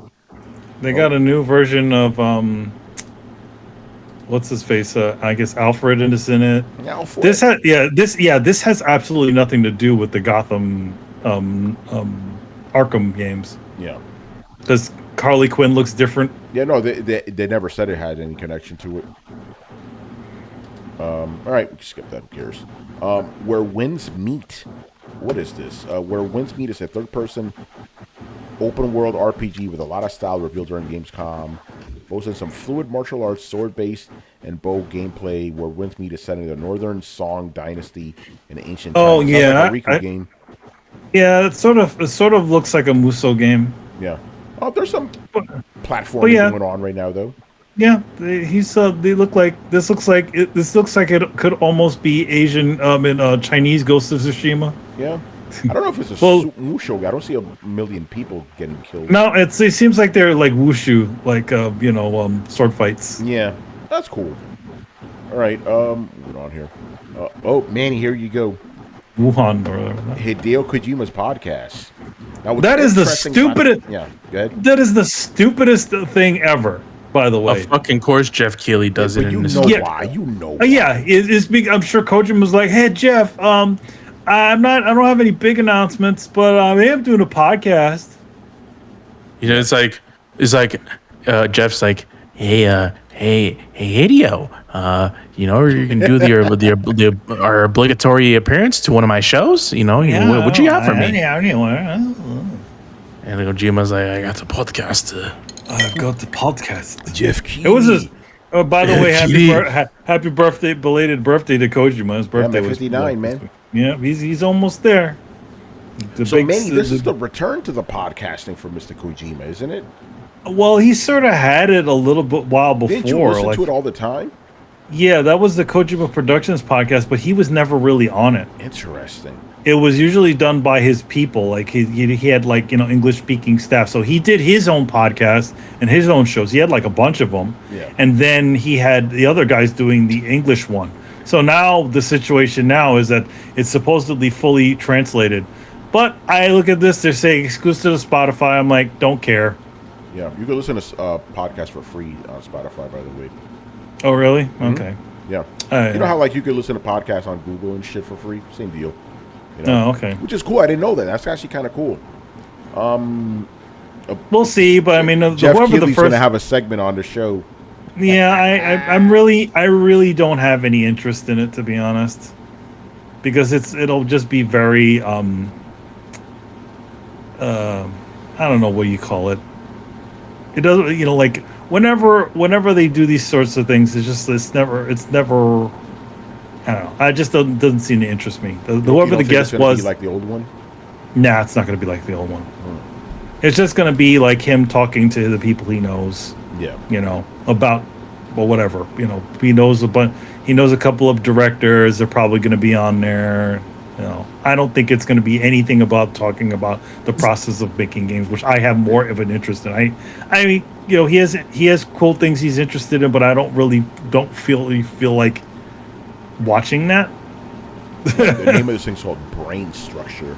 They got a new version of what's his face? I guess Alfred is in it. Alfred. This has absolutely nothing to do with the Gotham Arkham games. Yeah. Because Harley Quinn looks different. Yeah, no, they never said it had any connection to it. All right, skip that. Who cares? Where Winds Meet. What is this? Where Winds Meet is a third-person open-world RPG with a lot of style revealed during Gamescom. Boasting some fluid martial arts, sword-based, and bow gameplay. Where Winds Meet is set in the Northern Song Dynasty in ancient times. Oh yeah, like a Riku game. Yeah, it sort of looks like a Muso game. Yeah. Oh, there's some platforming going on right now, though. Yeah, they look like this looks like it could almost be Asian in Chinese Ghost of Tsushima. Yeah. I don't know if it's a Musho guy. I don't see a million people getting killed. No, it seems like they're like wushu, like sword fights. Yeah, that's cool. All right, moving on here. Oh, Manny, here you go. Wuhan or whatever. Hideo Kojima's podcast. That is the stupidest. Yeah, go ahead. That is the stupidest thing ever. By the way, of fucking course, Jeff Keighley does it in this. Why? You know why. Yeah, I'm sure Kojima was like, "Hey Jeff, I don't have any big announcements, but I am doing a podcast." It's like Jeff's like, hey Hideo, you can do our obligatory appearance to one of my shows. What you got for me? And Kojima's like, I got the podcast. I've got the podcast. Jeff Keighley. It was his. Oh, by the way, happy birthday, belated birthday to Kojima. His birthday was 59, man. Yeah, he's almost there. Manny, this is the return to the podcasting for Mr. Kojima, isn't it? Well, he sort of had it a little bit while before. Didn't you listen to it all the time? Yeah, that was the Kojima Productions podcast, but he was never really on it. Interesting. It was usually done by his people. Like he had like English speaking staff, so he did his own podcast and his own shows. He had like a bunch of them, and then he had the other guys doing the English one. So now the situation now is that it's supposedly fully translated, but I look at this. They're saying exclusive to Spotify. I'm like, don't care. Yeah, you can listen to podcasts for free on Spotify, by the way. Oh, really? Okay. Yeah. You know how like you could listen to podcasts on Google and shit for free? Same deal. Oh, okay. Which is cool. I didn't know that. That's actually kind of cool. We'll see, but I mean, Jeff whoever Keighley's the going to first. have a segment on the show. Yeah, I really don't have any interest in it, to be honest, because it'll just be very I don't know what you call it. It doesn't, like whenever they do these sorts of things, it's never. I don't know. I just doesn't seem to interest me. Whoever the guest was, be like the old one. Nah, it's not going to be like the old one. It's just going to be like him talking to the people he knows. Yeah. You know, about, well, whatever. You know, he knows a couple of directors. They're probably going to be on there. You know, I don't think it's going to be anything about talking about the process of making games, which I have more of an interest in. I mean, you know, he has cool things he's interested in, but I don't feel like watching that. The name of this thing's called Brain Structure.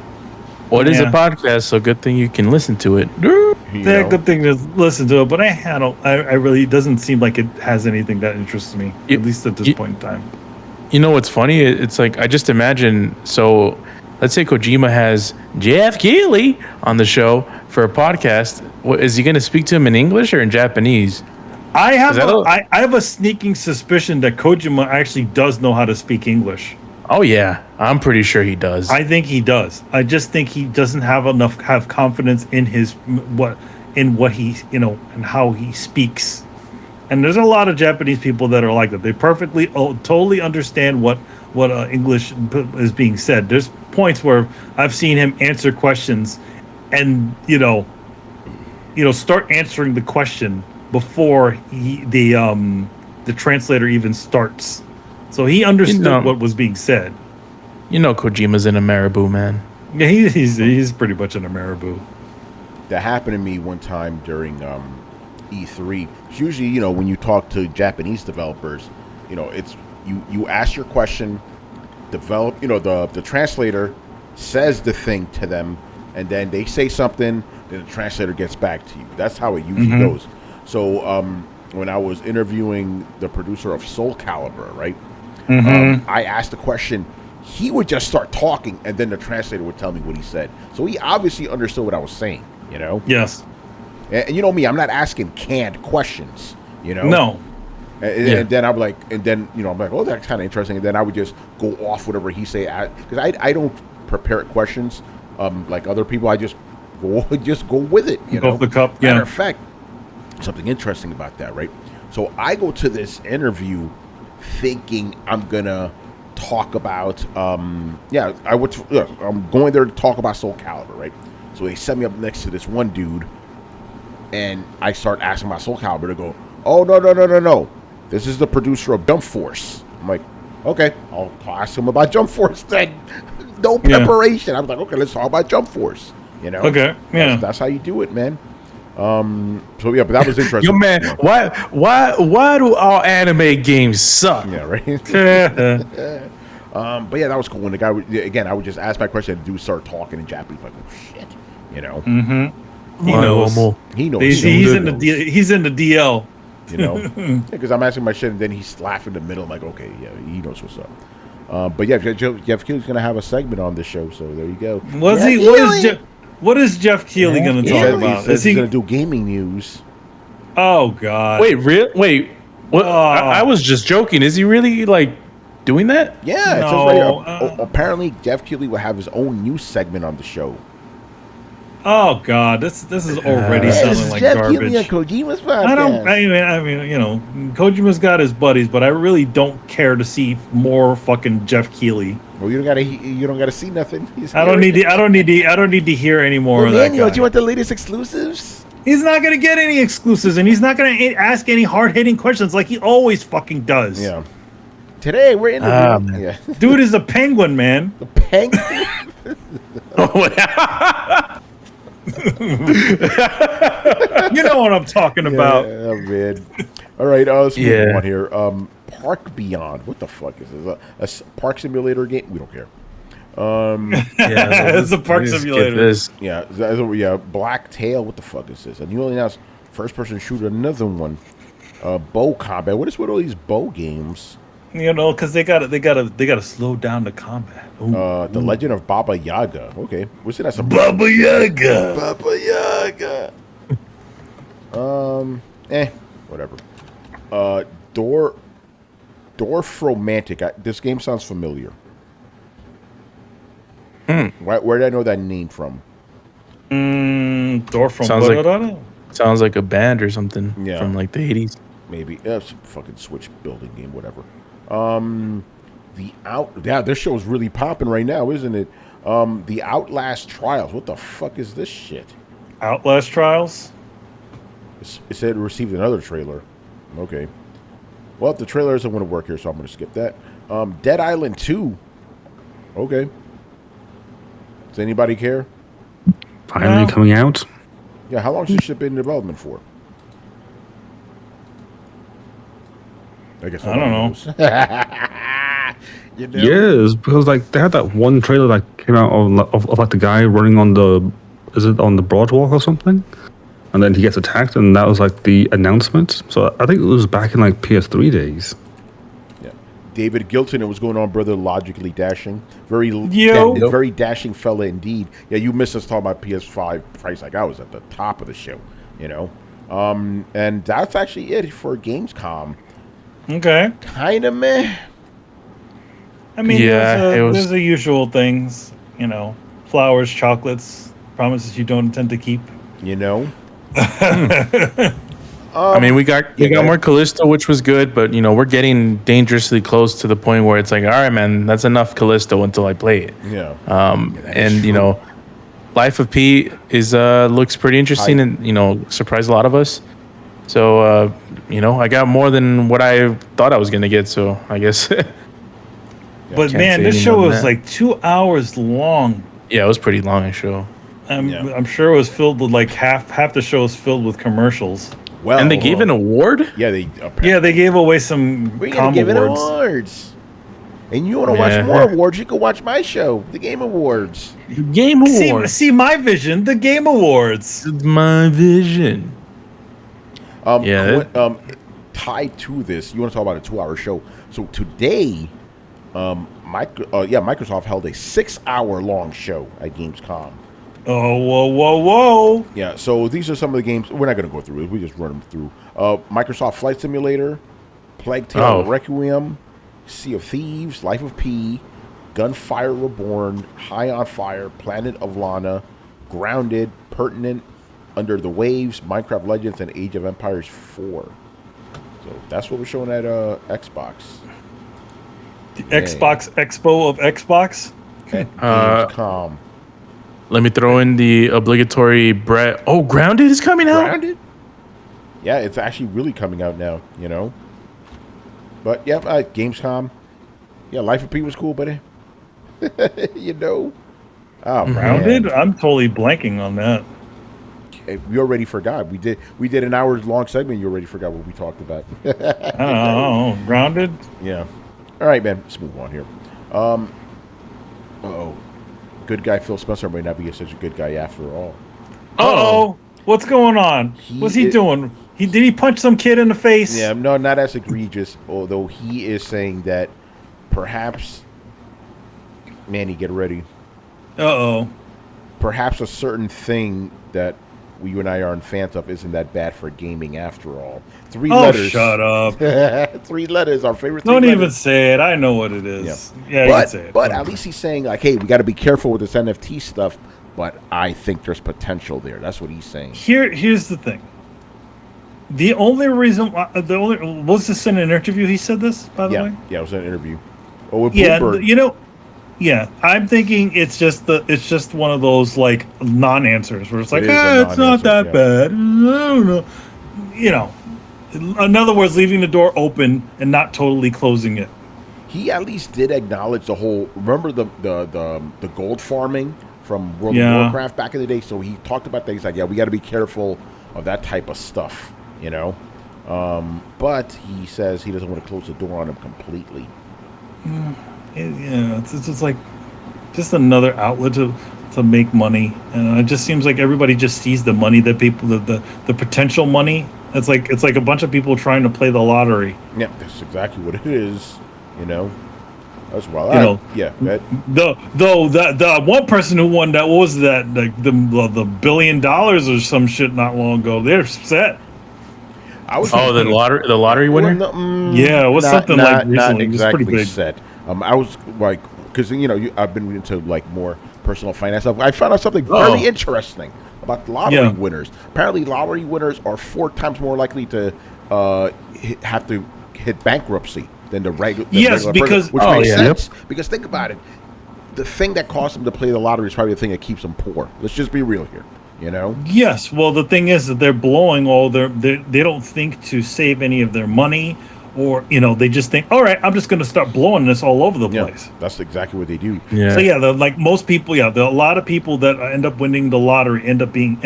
What is a podcast? So good thing you can listen to it. Yeah, good thing to listen to it, but I really, it doesn't seem like it has anything that interests me, at least at this point in time. You know what's funny? It's like, I just imagine, so let's say Kojima has Jeff Keighley on the show for a podcast. Is he going to speak to him in English or in Japanese? I have a sneaking suspicion that Kojima actually does know how to speak English. Oh yeah, I'm pretty sure he does. I think he does. I just think he doesn't have confidence in what he, you know, and how he speaks. And there's a lot of Japanese people that are like that. They totally understand what English is being said. There's points where I've seen him answer questions, and you start answering the question before the translator even starts. So he understood what was being said. You know, Kojima's in a marabou, man. Yeah, he's pretty much in a marabou. That happened to me one time during E3. It's usually, you know, when you talk to Japanese developers, you know, it's you ask your question, the translator says the thing to them, and then they say something, then the translator gets back to you. That's how it usually goes. So when I was interviewing the producer of Soul Calibur, right, I asked the question, he would just start talking, and then the translator would tell me what he said. So he obviously understood what I was saying, you know? Yes. And you know me, I'm not asking canned questions, you know? No. And then I'm like, I'm like, oh, that's kind of interesting. And then I would just go off whatever he say, because I don't prepare questions like other people. I just go with it, you know? Off the cup, Matter of fact, something interesting about that, right? So I go to this interview thinking I'm gonna talk about I'm going there to talk about Soul Calibur, right? So they set me up next to this one dude, and I start asking about Soul Calibur. They go, oh, no, this is the producer of Jump Force. I'm like, okay, I'll ask him about Jump Force then. No preparation. I was like, okay, let's talk about Jump Force, you know? Okay, yeah. That's how you do it, man. So yeah, but that was interesting. Yo, man, why do all anime games suck? Yeah, right. But yeah, that was cool. When the guy I would just ask my question, and the dude start talking in Japanese, like, oh shit, you know. He knows. He knows. He's in the DL. You know, because I'm asking my shit, and then he's laughing in the middle. I'm like, okay, yeah, he knows what's up. But yeah, Jeff Keighley's gonna have a segment on this show, so there you go. What is Jeff Keighley going to talk about? He says he's going to do gaming news. Oh God! Wait, Wait, what? I was just joking. Is he really like doing that? Yeah. No. It says right, apparently, Jeff Keighley will have his own news segment on the show. Oh God! This is already sounding like Jeff garbage. Keighley on Kojima's podcast. I mean, you know, Kojima's got his buddies, but I really don't care to see more fucking Jeff Keighley. Well, you don't gotta see nothing. I don't need to hear any more of that guy. Do you want the latest exclusives? He's not gonna get any exclusives, and he's not gonna ask any hard-hitting questions like he always fucking does. Yeah. Today we're interviewing. Dude is a penguin, man. The penguin. You know what I'm talking about. Yeah, man. All right, let's move on here. Park Beyond. What the fuck is this? A park simulator game? We don't care. It's a park simulator. Yeah, Black Tail. What the fuck is this? And you only announced first-person shooter. Another one. Bow combat. What is with all these bow games? You know, because they gotta slow down the combat. The Legend of Baba Yaga. Okay, what's it? That's a Baba Yaga. Baba Yaga. Whatever. Dorfromantic. This game sounds familiar. Where did I know that name from? Sounds like a band or something from like the 80s. Maybe. It's a fucking Switch building game, whatever. This show's really popping right now, isn't it? The Outlast Trials. What the fuck is this shit? Outlast Trials? It said it received another trailer. Okay. Well, the trailer doesn't want to work here, so I'm going to skip that. Dead Island 2. Okay. Does anybody care? Finally coming out. Yeah, how long has this shit been in development for? I guess I don't know. You know? Yes, because like they had that one trailer that came out of like the guy running on the, is it on the boardwalk or something? And then he gets attacked, and that was like the announcement. So I think it was back in like PS3 days. Yeah. David Gilton, it was going on, brother. Logically dashing, very very dashing fella indeed. Yeah, you missed us talking about PS5 price. Like I was at the top of the show, you know. And that's actually it for Gamescom. Okay. Kind of meh. I mean, Yeah, there's the usual things, you know, flowers, chocolates, promises you don't intend to keep. You know. I mean, we got more Callisto, which was good, but you know, we're getting dangerously close to the point where it's like, all right, man, that's enough Callisto until I play it. Yeah. And you know, Life of P is looks pretty interesting, and you know, surprised a lot of us. So you know, I got more than what I thought I was gonna get. So I guess. But man, this show was like 2 hours long. Yeah, it was pretty long a show. I'm sure it was filled with like half the show was filled with commercials. Well, and they gave an award. Yeah, they gave away some. We're gonna give it awards. And you want to watch more awards? You can watch my show, the Game Awards. Game Awards. See my vision, the Game Awards. My vision. Tied to this, you want to talk about a 2-hour show? So today, Microsoft held a 6-hour long show at Gamescom. Oh, whoa. Yeah, so these are some of the games. We're not going to go through it. We just run them through. Microsoft Flight Simulator, Plague Tale Requiem, Sea of Thieves, Life of P, Gunfire Reborn, High on Fire, Planet of Lana, Grounded, Pertinent, Under the Waves, Minecraft Legends, and Age of Empires 4. So that's what we're showing at Xbox. The Xbox Expo of Xbox? At Gamescom. Let me throw in the obligatory Brett. Oh, Grounded is coming out? Grounded? Yeah, it's actually really coming out now, you know? But, yeah, Gamescom. Yeah, Life of P was cool, buddy. You know? Oh, Grounded? Man. I'm totally blanking on that. We already forgot. We did an hour-long segment. You already forgot what we talked about. I don't know. Grounded? Yeah. All right, man. Let's move on here. Good guy Phil Spencer might not be such a good guy after all. Uh-oh. What's going on? What's he doing? Did he punch some kid in the face? Yeah, no, not as egregious, although he is saying that perhaps, Manny, get ready. Uh-oh. Perhaps a certain thing that you and I aren't fans of isn't that bad for gaming after all. 3 letters. Shut up. 3 letters, our favorite 3 Don't letters. even say it. I know what it is. Yeah, you can say it. But at least he's saying, like, hey, we got to be careful with this NFT stuff, but I think there's potential there. That's what he's saying. Here's the thing. The only reason, was this in an interview he said this, by the way? Yeah, it was an interview. Oh, with Bloomberg. You know, yeah, I'm thinking it's just one of those like non-answers where it's like, it's not that bad. I don't know. You know, in other words, leaving the door open and not totally closing it. He at least did acknowledge the whole. Remember the gold farming from World of Warcraft back in the day. So he talked about things like, we got to be careful of that type of stuff, you know. But he says he doesn't want to close the door on him completely. Yeah, it's just like just another outlet to make money, and it just seems like everybody just sees the money that people the potential money. It's like a bunch of people trying to play the lottery. Yeah, that's exactly what it is. You know, that's wild. The one person who won that, what was that, like the $1 billion or some shit not long ago, they're set. The lottery winner. Yeah, it was something like recently. Not exactly it was pretty big. set. I was like, because I've been into like more personal finance stuff. I found out something very interesting about lottery winners. Apparently, lottery winners are 4 times more likely to have to hit bankruptcy than the regular. Because which makes sense. Because think about it, the thing that costs them to play the lottery is probably the thing that keeps them poor. Let's just be real here. You know? Yes. Well, the thing is that they're blowing all they don't think to save any of their money, or they just think, all right, I'm just going to start blowing this all over the place. That's exactly what they do. Yeah. So yeah, like most people, there are a lot of people that end up winning the lottery end up being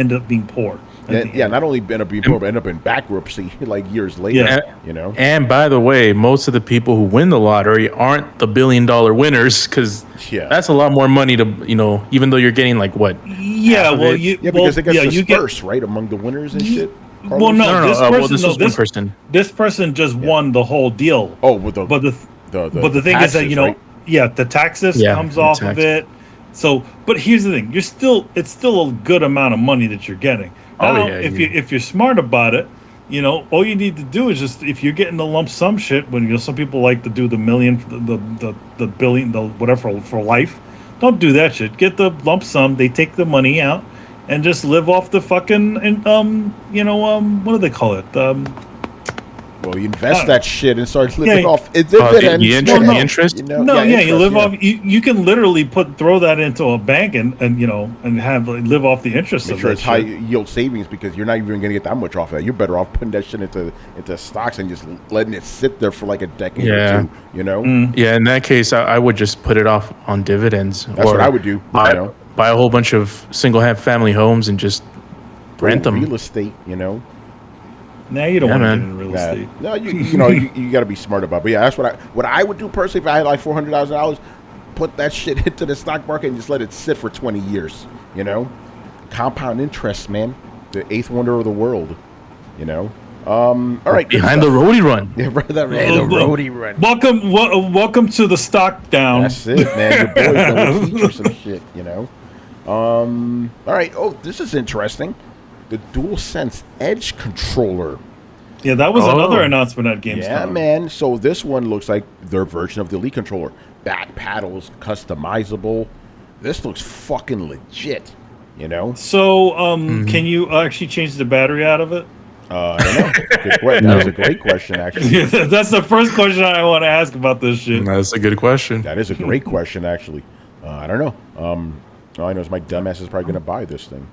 poor. Not only end up being poor, but end up in bankruptcy like years later. Yeah. And by the way, most of the people who win the lottery aren't the $1 billion winners, because that's a lot more money to even though you're getting like what? Yeah, well, because it gets dispersed, right, among the winners and shit. Carlos? Well, no, this was one person. This person just won the whole deal. Oh, with the but the thing taxes, is that the taxes comes off of it. So, but here's the thing: it's still a good amount of money that you're getting. Now, if you're smart about it, all you need to do is just, if you're getting the lump sum shit, when some people like to do the million, the billion, the whatever for life, don't do that shit. Get the lump sum. They take the money out and just live off the fucking what do they call it? Well, you invest that shit and start living off dividends. The interest? You live off. You can literally throw that into a bank and have live off the interest. Make sure it's high yield savings, because you're not even going to get that much off of that. You're better off putting that shit into stocks and just letting it sit there for like a decade or two. Yeah, in that case, I would just put it off on dividends. That's what I would do. Buy a whole bunch of single family homes and just rent them. Real estate, Now you don't want to get into real estate. No, you got to be smart about it. But yeah, that's what I would do personally if I had like $400,000. Put that shit into the stock market and just let it sit for 20 years. Compound interest, man. The eighth wonder of the world. All right. Behind the roadie run. Yeah, the roadie run. Welcome to the stock down. That's it, man. Your boy's gonna teach you some shit. All right. Oh, this is interesting. The DualSense Edge controller. Yeah, that was another announcement at Gamescom. Yeah, man. So this one looks like their version of the Elite controller. Back paddles, customizable. This looks fucking legit. So, can you actually change the battery out of it? I don't know. That was a great question, actually. That's the first question I want to ask about this shit. That's a good question. That is a great question, actually. I don't know. All I know is my dumbass is probably going to buy this thing.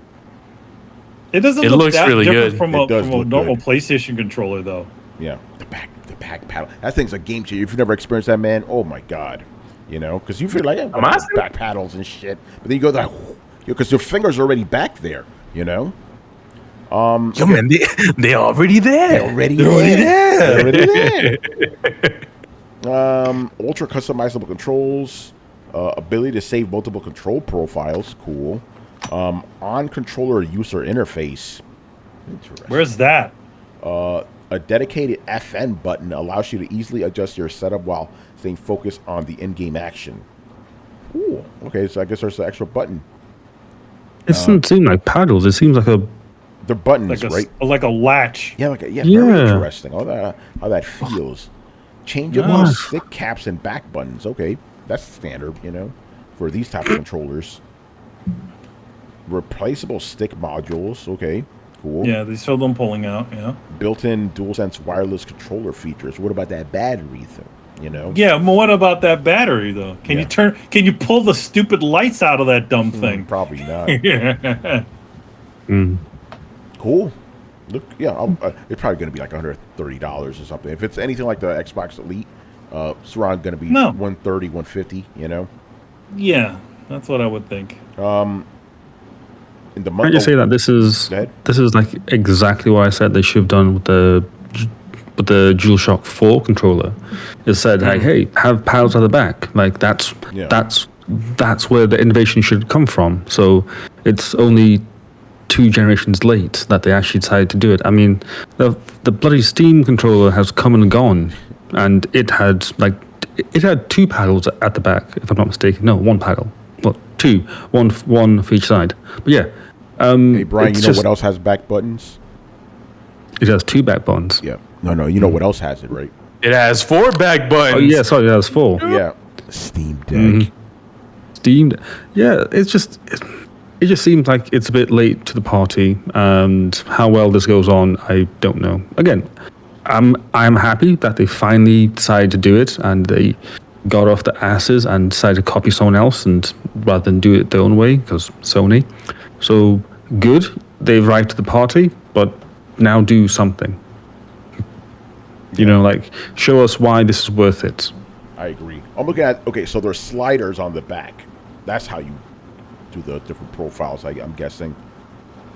It doesn't look that really different good. from a normal PlayStation controller, though. Yeah, the back paddle. That thing's a game changer. If you've never experienced that, man, oh my god. Because you feel like back paddles and shit, but then you go there, because your fingers are already back there. Yo, man, they're already there. They're already there. Ultra customizable controls, ability to save multiple control profiles. Cool. On controller user interface. Interesting. Where's that? A dedicated FN button allows you to easily adjust your setup while staying focused on the in-game action. Cool. Okay, so I guess there's an extra button. It doesn't seem like paddles. It seems like they're buttons, right? Like a latch. Yeah, very interesting. How that feels. Changeable stick caps and back buttons. Okay, that's standard, for these type of controllers. Replaceable stick modules. Okay, cool. Yeah, they show them pulling out. Yeah. Built-in DualSense wireless controller features. What about that battery thing? Yeah, well, what about that battery though? Can you pull the stupid lights out of that dumb thing? Probably not. Yeah. Cool. Look, it's probably going to be like $130 or something. If it's anything like the Xbox Elite, it's around going to be $130, $150. Yeah, that's what I would think. In the month. I just say that this is like exactly what I said they should have done with the DualShock 4 controller. It said, like, hey, have paddles at the back. Like that's where the innovation should come from. So it's only 2 generations late that they actually decided to do it. I mean, the bloody Steam controller has come and gone, and it had 2 paddles at the back, if I'm not mistaken. No, 1 paddle. Well, 2, one for each side. But yeah. Hey Brian, what else has back buttons? It has 2 back buttons. Yeah. No. You know what else has it, right? It has 4 back buttons. Oh yeah, sorry, it has 4. Yeah. Steam Deck. Yeah, it just seems like it's a bit late to the party, and how well this goes on, I don't know. Again, I'm happy that they finally decided to do it, and they got off their asses and decided to copy someone else, and rather than do it their own way, because Sony. So good. They arrived to the party, but now do something. You know, like show us why this is worth it. I agree. I'm looking at so there's sliders on the back. That's how you do the different profiles. I'm guessing.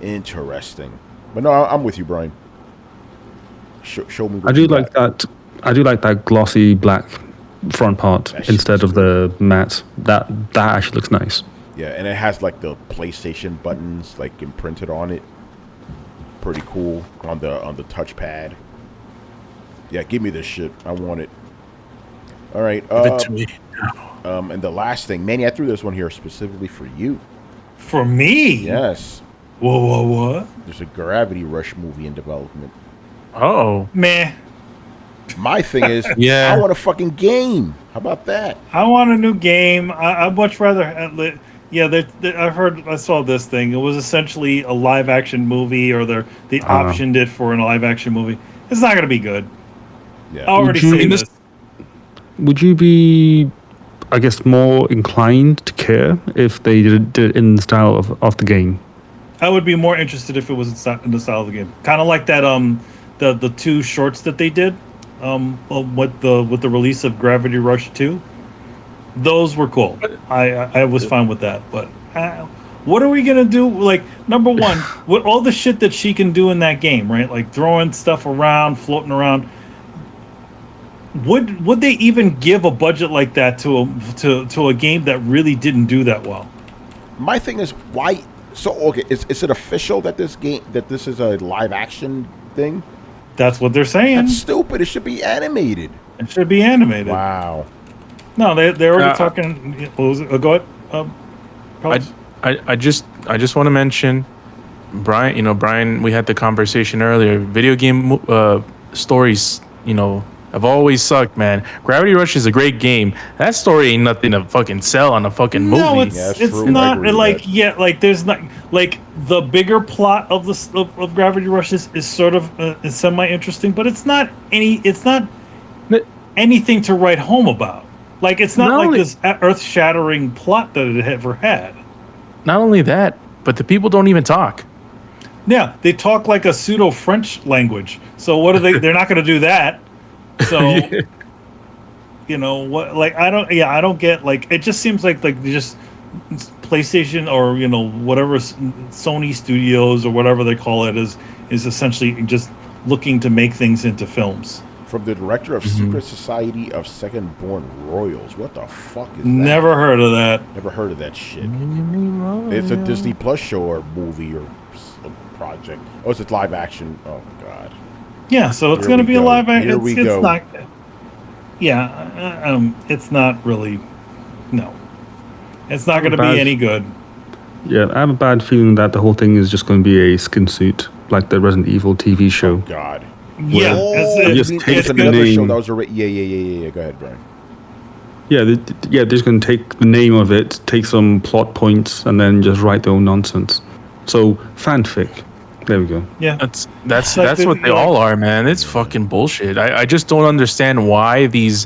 Interesting. But no, I'm with you, Brian. Show me. What I do like that. I do like that glossy black front part instead of the matte. That actually looks nice. Yeah, and it has like the PlayStation buttons like imprinted on it. Pretty cool on the touchpad. Yeah, give me this shit. I want it. All right. Give it to me. And the last thing, Manny, I threw this one here specifically for you. For me? Yes. What? There's a Gravity Rush movie in development. Oh. Meh. My thing is, Yeah. I want a fucking game. How about that? I want a new game. I'd much rather. I saw this thing. It was essentially a live action movie, or they optioned it for a live action movie. It's not going to be good. Yeah. I already Would you- say this. Would you be, I guess, more inclined to care if they did it in the style of the game? I would be more interested if it was in the style of the game. Kind of like that. The two shorts that they did. With the release of Gravity Rush 2. Those were cool. I was fine with that. But what are we gonna do? Like, number one, with all the shit that she can do in that game, right? Like throwing stuff around, floating around. Would they even give a budget like that to a game that really didn't do that well? My thing is, why? So is it official that this is a live action thing? That's what they're saying. That's stupid. It should be animated. It should be animated. Wow. No, they're already talking. What was it? Go ahead. I just want to mention, Brian. You know, Brian. We had the conversation earlier. Video game stories. You know, have always sucked, man. Gravity Rush is a great game. That story ain't nothing to fucking sell on a fucking movie. No, it's true. not like there's not like the bigger plot of of Gravity Rush is sort of is semi interesting, but it's not anything to write home about. Like it's not like this earth shattering plot that it ever had. Not only that, but the people don't even talk. Yeah, they talk like a pseudo French language. So what are they? They're not going to do that. So, you know what? Like I don't get like it. Just seems like they just PlayStation or whatever Sony Studios or whatever they call it is essentially just looking to make things into films. From the director of Secret Society of Second Born Royals. What the fuck is that? Never heard of that. Never heard of that shit. It's a Disney Plus show or movie or project. Oh, it's a live action. Oh god. Yeah, so it's Here going to we be a go. live action. Here we It's go. not. Yeah, it's not really. No, it's not going to be any good. Yeah, I have a bad feeling that the whole thing is just going to be a skin suit, like the Resident Evil TV show. God. Yeah, just take it's the another name. show that was already. Yeah. Go ahead, Brian. Yeah, they're just going to take the name of it, take some plot points, and then just write their own nonsense. So fanfic. There we go. Yeah, That's like what they all are, man. It's fucking bullshit. I just don't understand why these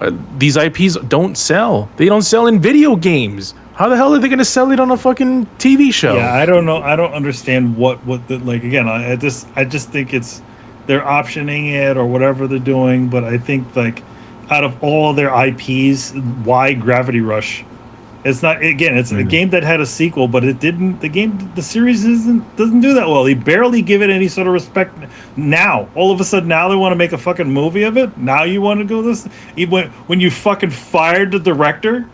IPs don't sell. They don't sell in video games. How the hell are they going to sell it on a fucking TV show? Yeah, I don't know. I don't understand what the like. Again, I just think they're optioning it or whatever they're doing. But I think like out of all their IPs, why Gravity Rush? It's not. Again, it's a game that had a sequel, but it didn't. The series doesn't do that well. They barely give it any sort of respect. Now, all of a sudden, now they want to make a fucking movie of it. Now you want to go this? Even when you fucking fired the director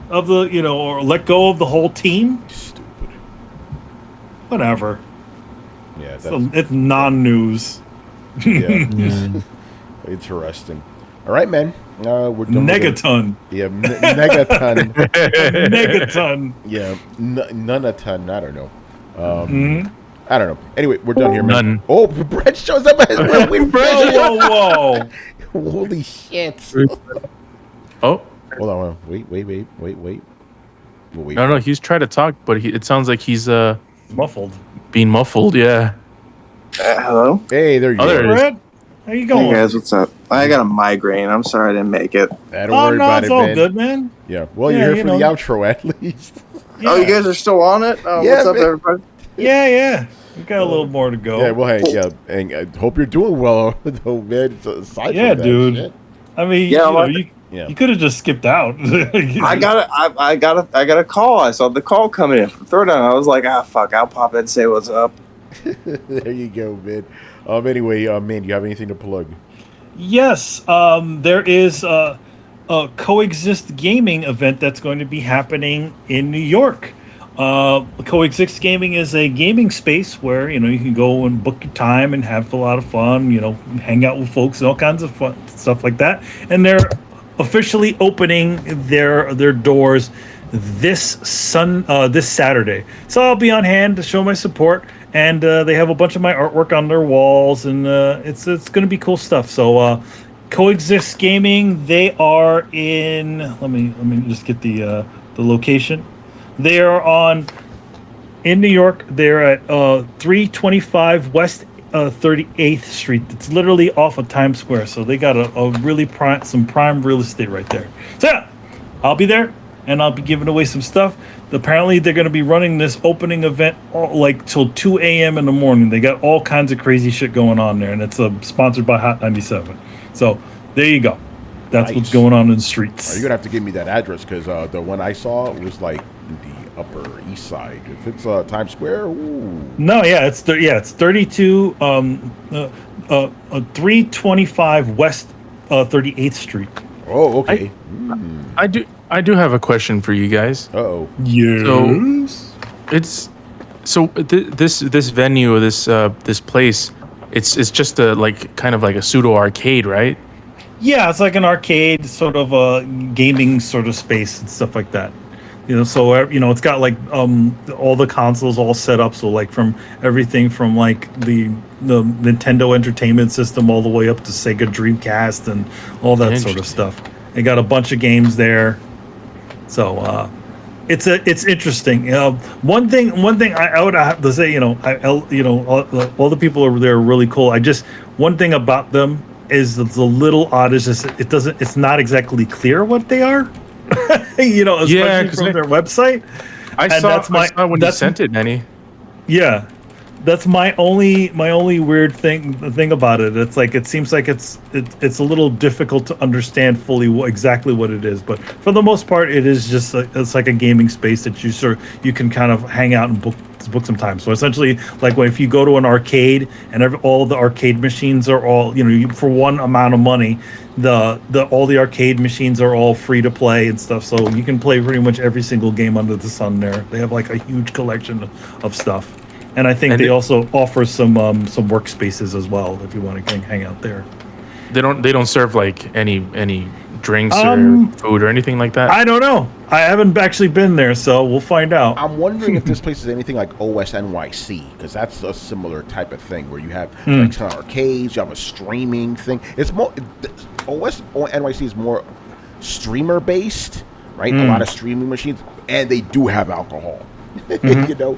of the, or let go of the whole team. Stupid. Whatever. Yeah, It's non-news. yeah. Interesting. All right, man. We're done. Megaton. Yeah, megaton. Megaton. Yeah, none-a-ton. I don't know. I don't know. Anyway, we're done here, man. None. Oh, Brett shows up as well. Whoa. Holy shit. Oh, Hold on. Wait. We'll wait. no, he's trying to talk, but it sounds like he's Muffled. being muffled. Yeah. Hello? Hey, there you There go. it is. Brett, how you going? Hey guys, what's up? I got a migraine. I'm sorry I didn't make it. Don't Oh, worry no, about it's it, all man. good, man. Yeah. Well, Yeah, you're here you for the know. outro at least. Oh, you guys are still on it? Oh, Yeah, what's up, man. everybody? Yeah. We got a little more to go. Yeah, well, hey, yeah, and I hope you're doing well, though, man. So aside Yeah, from that dude. shit. I mean, Yeah, you could have just skipped out. I got a call. I saw the call coming in from Throwdown. I was like, fuck, I'll pop in and say what's up. There you go, man. Anyway, man, do you have anything to plug? Yes, there is a Coexist Gaming event that's going to be happening in New York. Coexist Gaming is a gaming space where you can go and book your time and have a lot of fun. Hang out with folks and all kinds of fun stuff like that. And they're officially opening their doors this Saturday. So I'll be on hand to show my support. And they have a bunch of my artwork on their walls, and it's going to be cool stuff. So Coexist Gaming, they are in. Let me just get the location. They are in New York. They're at 325 West 38th Street. It's literally off of Times Square. So they got a really some prime real estate right there. So yeah, I'll be there, and I'll be giving away some stuff. Apparently, they're going to be running this opening event till 2 a.m. in the morning. They got all kinds of crazy shit going on there, and it's sponsored by Hot 97. So there you go. That's what's going on in the streets. You're going to have to give me that address, because the one I saw was like the Upper East Side. If it's Times Square, ooh. No, yeah, it's 32, 325 West 38th Street. Oh, okay. I do have a question for you guys. Uh-oh. Yes. This venue, this place, it's just a kind of like a pseudo arcade, right? Yeah, it's like an arcade, sort of a gaming sort of space and stuff like that. So it's got all the consoles all set up. So from everything from the Nintendo Entertainment System all the way up to Sega Dreamcast and all that sort of stuff. They got a bunch of games there. So it's interesting. One thing I would have to say, all the people over there are really cool. One thing about them is it's a little odd. Is just it's not exactly clear what they are. Especially from their website. I saw when you sent it, Manny. Yeah, that's my only weird thing about it. It's it seems like it's a little difficult to understand fully exactly what it is, but for the most part, it is just it's like a gaming space that you can kind of hang out and book some time. So essentially, if you go to an arcade and all the arcade machines are all for one amount of money, all the arcade machines are all free to play and stuff. So you can play pretty much every single game under the sun there. They have a huge collection of stuff. And I think they also offer some workspaces as well if you want to hang out there. They don't serve any drinks or food or anything like that. I don't know. I haven't actually been there, so we'll find out. I'm wondering if this place is anything like OS NYC, because that's a similar type of thing where you have kind of arcades, you have a streaming thing. It's more OS NYC is more streamer based, right? A lot of streaming machines, and they do have alcohol.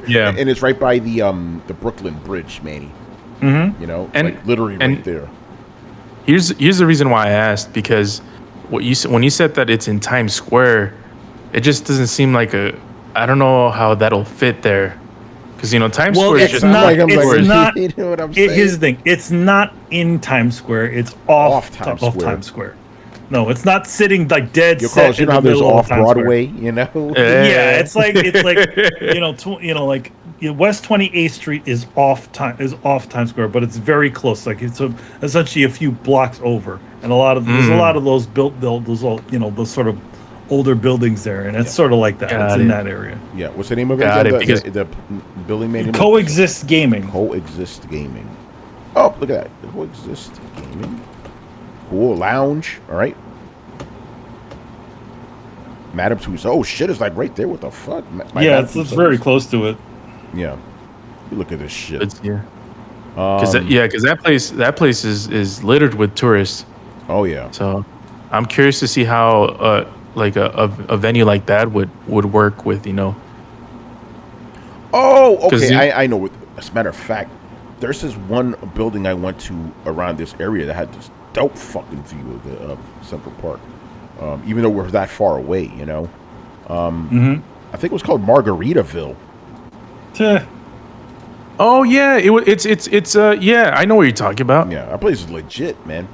Yeah, and it's right by the Brooklyn Bridge, Manny. And literally right there. Here's the reason why I asked, because when you said that it's in Times Square, it just doesn't seem like I don't know how that'll fit there, because Times Square is just not. It's not. You know what I'm saying? Here's the thing. It's not in Times Square. It's off Times Square. No, it's not sitting dead set in the middle of Times Broadway, Square. Yeah, it's like West 28th Street is off Times Square, but it's very close. It's essentially a few blocks over, and there's a lot of those those sort of older buildings there, and it's sort of like that. It's in that area. Yeah, what's the name of it? The building name? Coexist Gaming. Coexist Gaming. Oh, look at that. Coexist Gaming. Cool lounge. All right. Madame Tussauds. Oh shit! It's right there. What the fuck? It's very close to it. Yeah. You look at this shit. Because that place is littered with tourists. Oh yeah. So I'm curious to see how a venue like that would work with Oh, okay. I know. As a matter of fact, there's this one building I went to around this area that had this dope fucking view of the Central Park. Even though we're that far away, I think it was called Margaritaville. Oh yeah, it's yeah, I know what you're talking about. Yeah, that place is legit, man.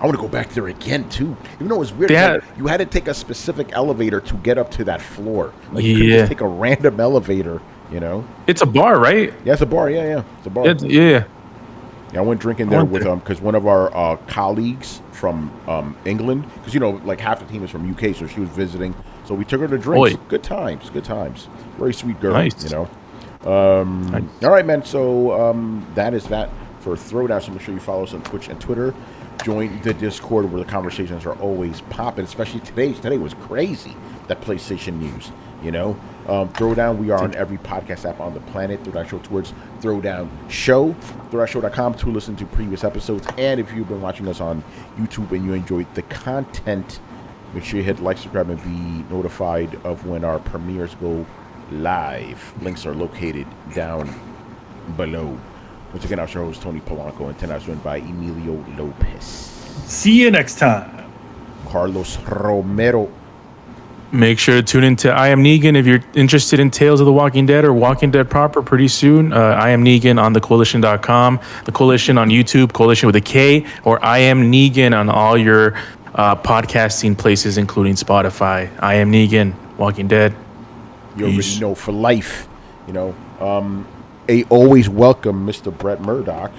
I want to go back there again too. Even though it was weird, Yeah. like, you had to take a specific elevator to get up to that floor. Like you couldn't Yeah. just take a random elevator, you know. It's a bar, right? Yeah, it's a bar. Yeah, it's a bar. Yeah. Yeah, I went drinking there with because one of our colleagues from England, because like half the team is from UK, so she was visiting. So we took her to drinks. Oi. Good times. Very sweet girl. Nice. All right, man. So that is that for Throwdown. So make sure you follow us on Twitch and Twitter. Join the Discord where the conversations are always popping. Especially today. Today was crazy. That PlayStation news. Throwdown, we are on every podcast app on the planet. Throwdown Show towards Throwdown Show. Throwdownshow.com to listen to previous episodes. And if you've been watching us on YouTube and you enjoyed the content, make sure you hit like, subscribe, and be notified of when our premieres go live. Links are located down below. Once again, our show host Tony Polanco, and tonight joined by Emilio Lopez. See you next time. Carlos Romero. Make sure to tune into I Am Negan if you're interested in Tales of the Walking Dead or Walking Dead proper pretty soon. I Am Negan on thecoalition.com, the Coalition on YouTube, Coalition with a K, or I Am Negan on all your podcasting places, including Spotify. I Am Negan, Walking Dead. You already know for life. A always welcome Mr. Brett Murdoch.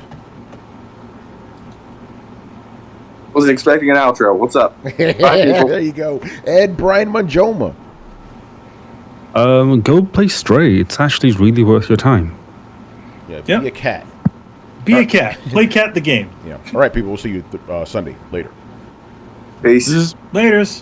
Wasn't expecting an outro. What's up? Bye, people. There you go. Ed Brian Manjoma. Go play Stray. It's actually really worth your time. Yeah, Yep. be a cat. Be a cat. Play cat the game. Yeah. All right, people. We'll see you Sunday. Later. Peace. Laters.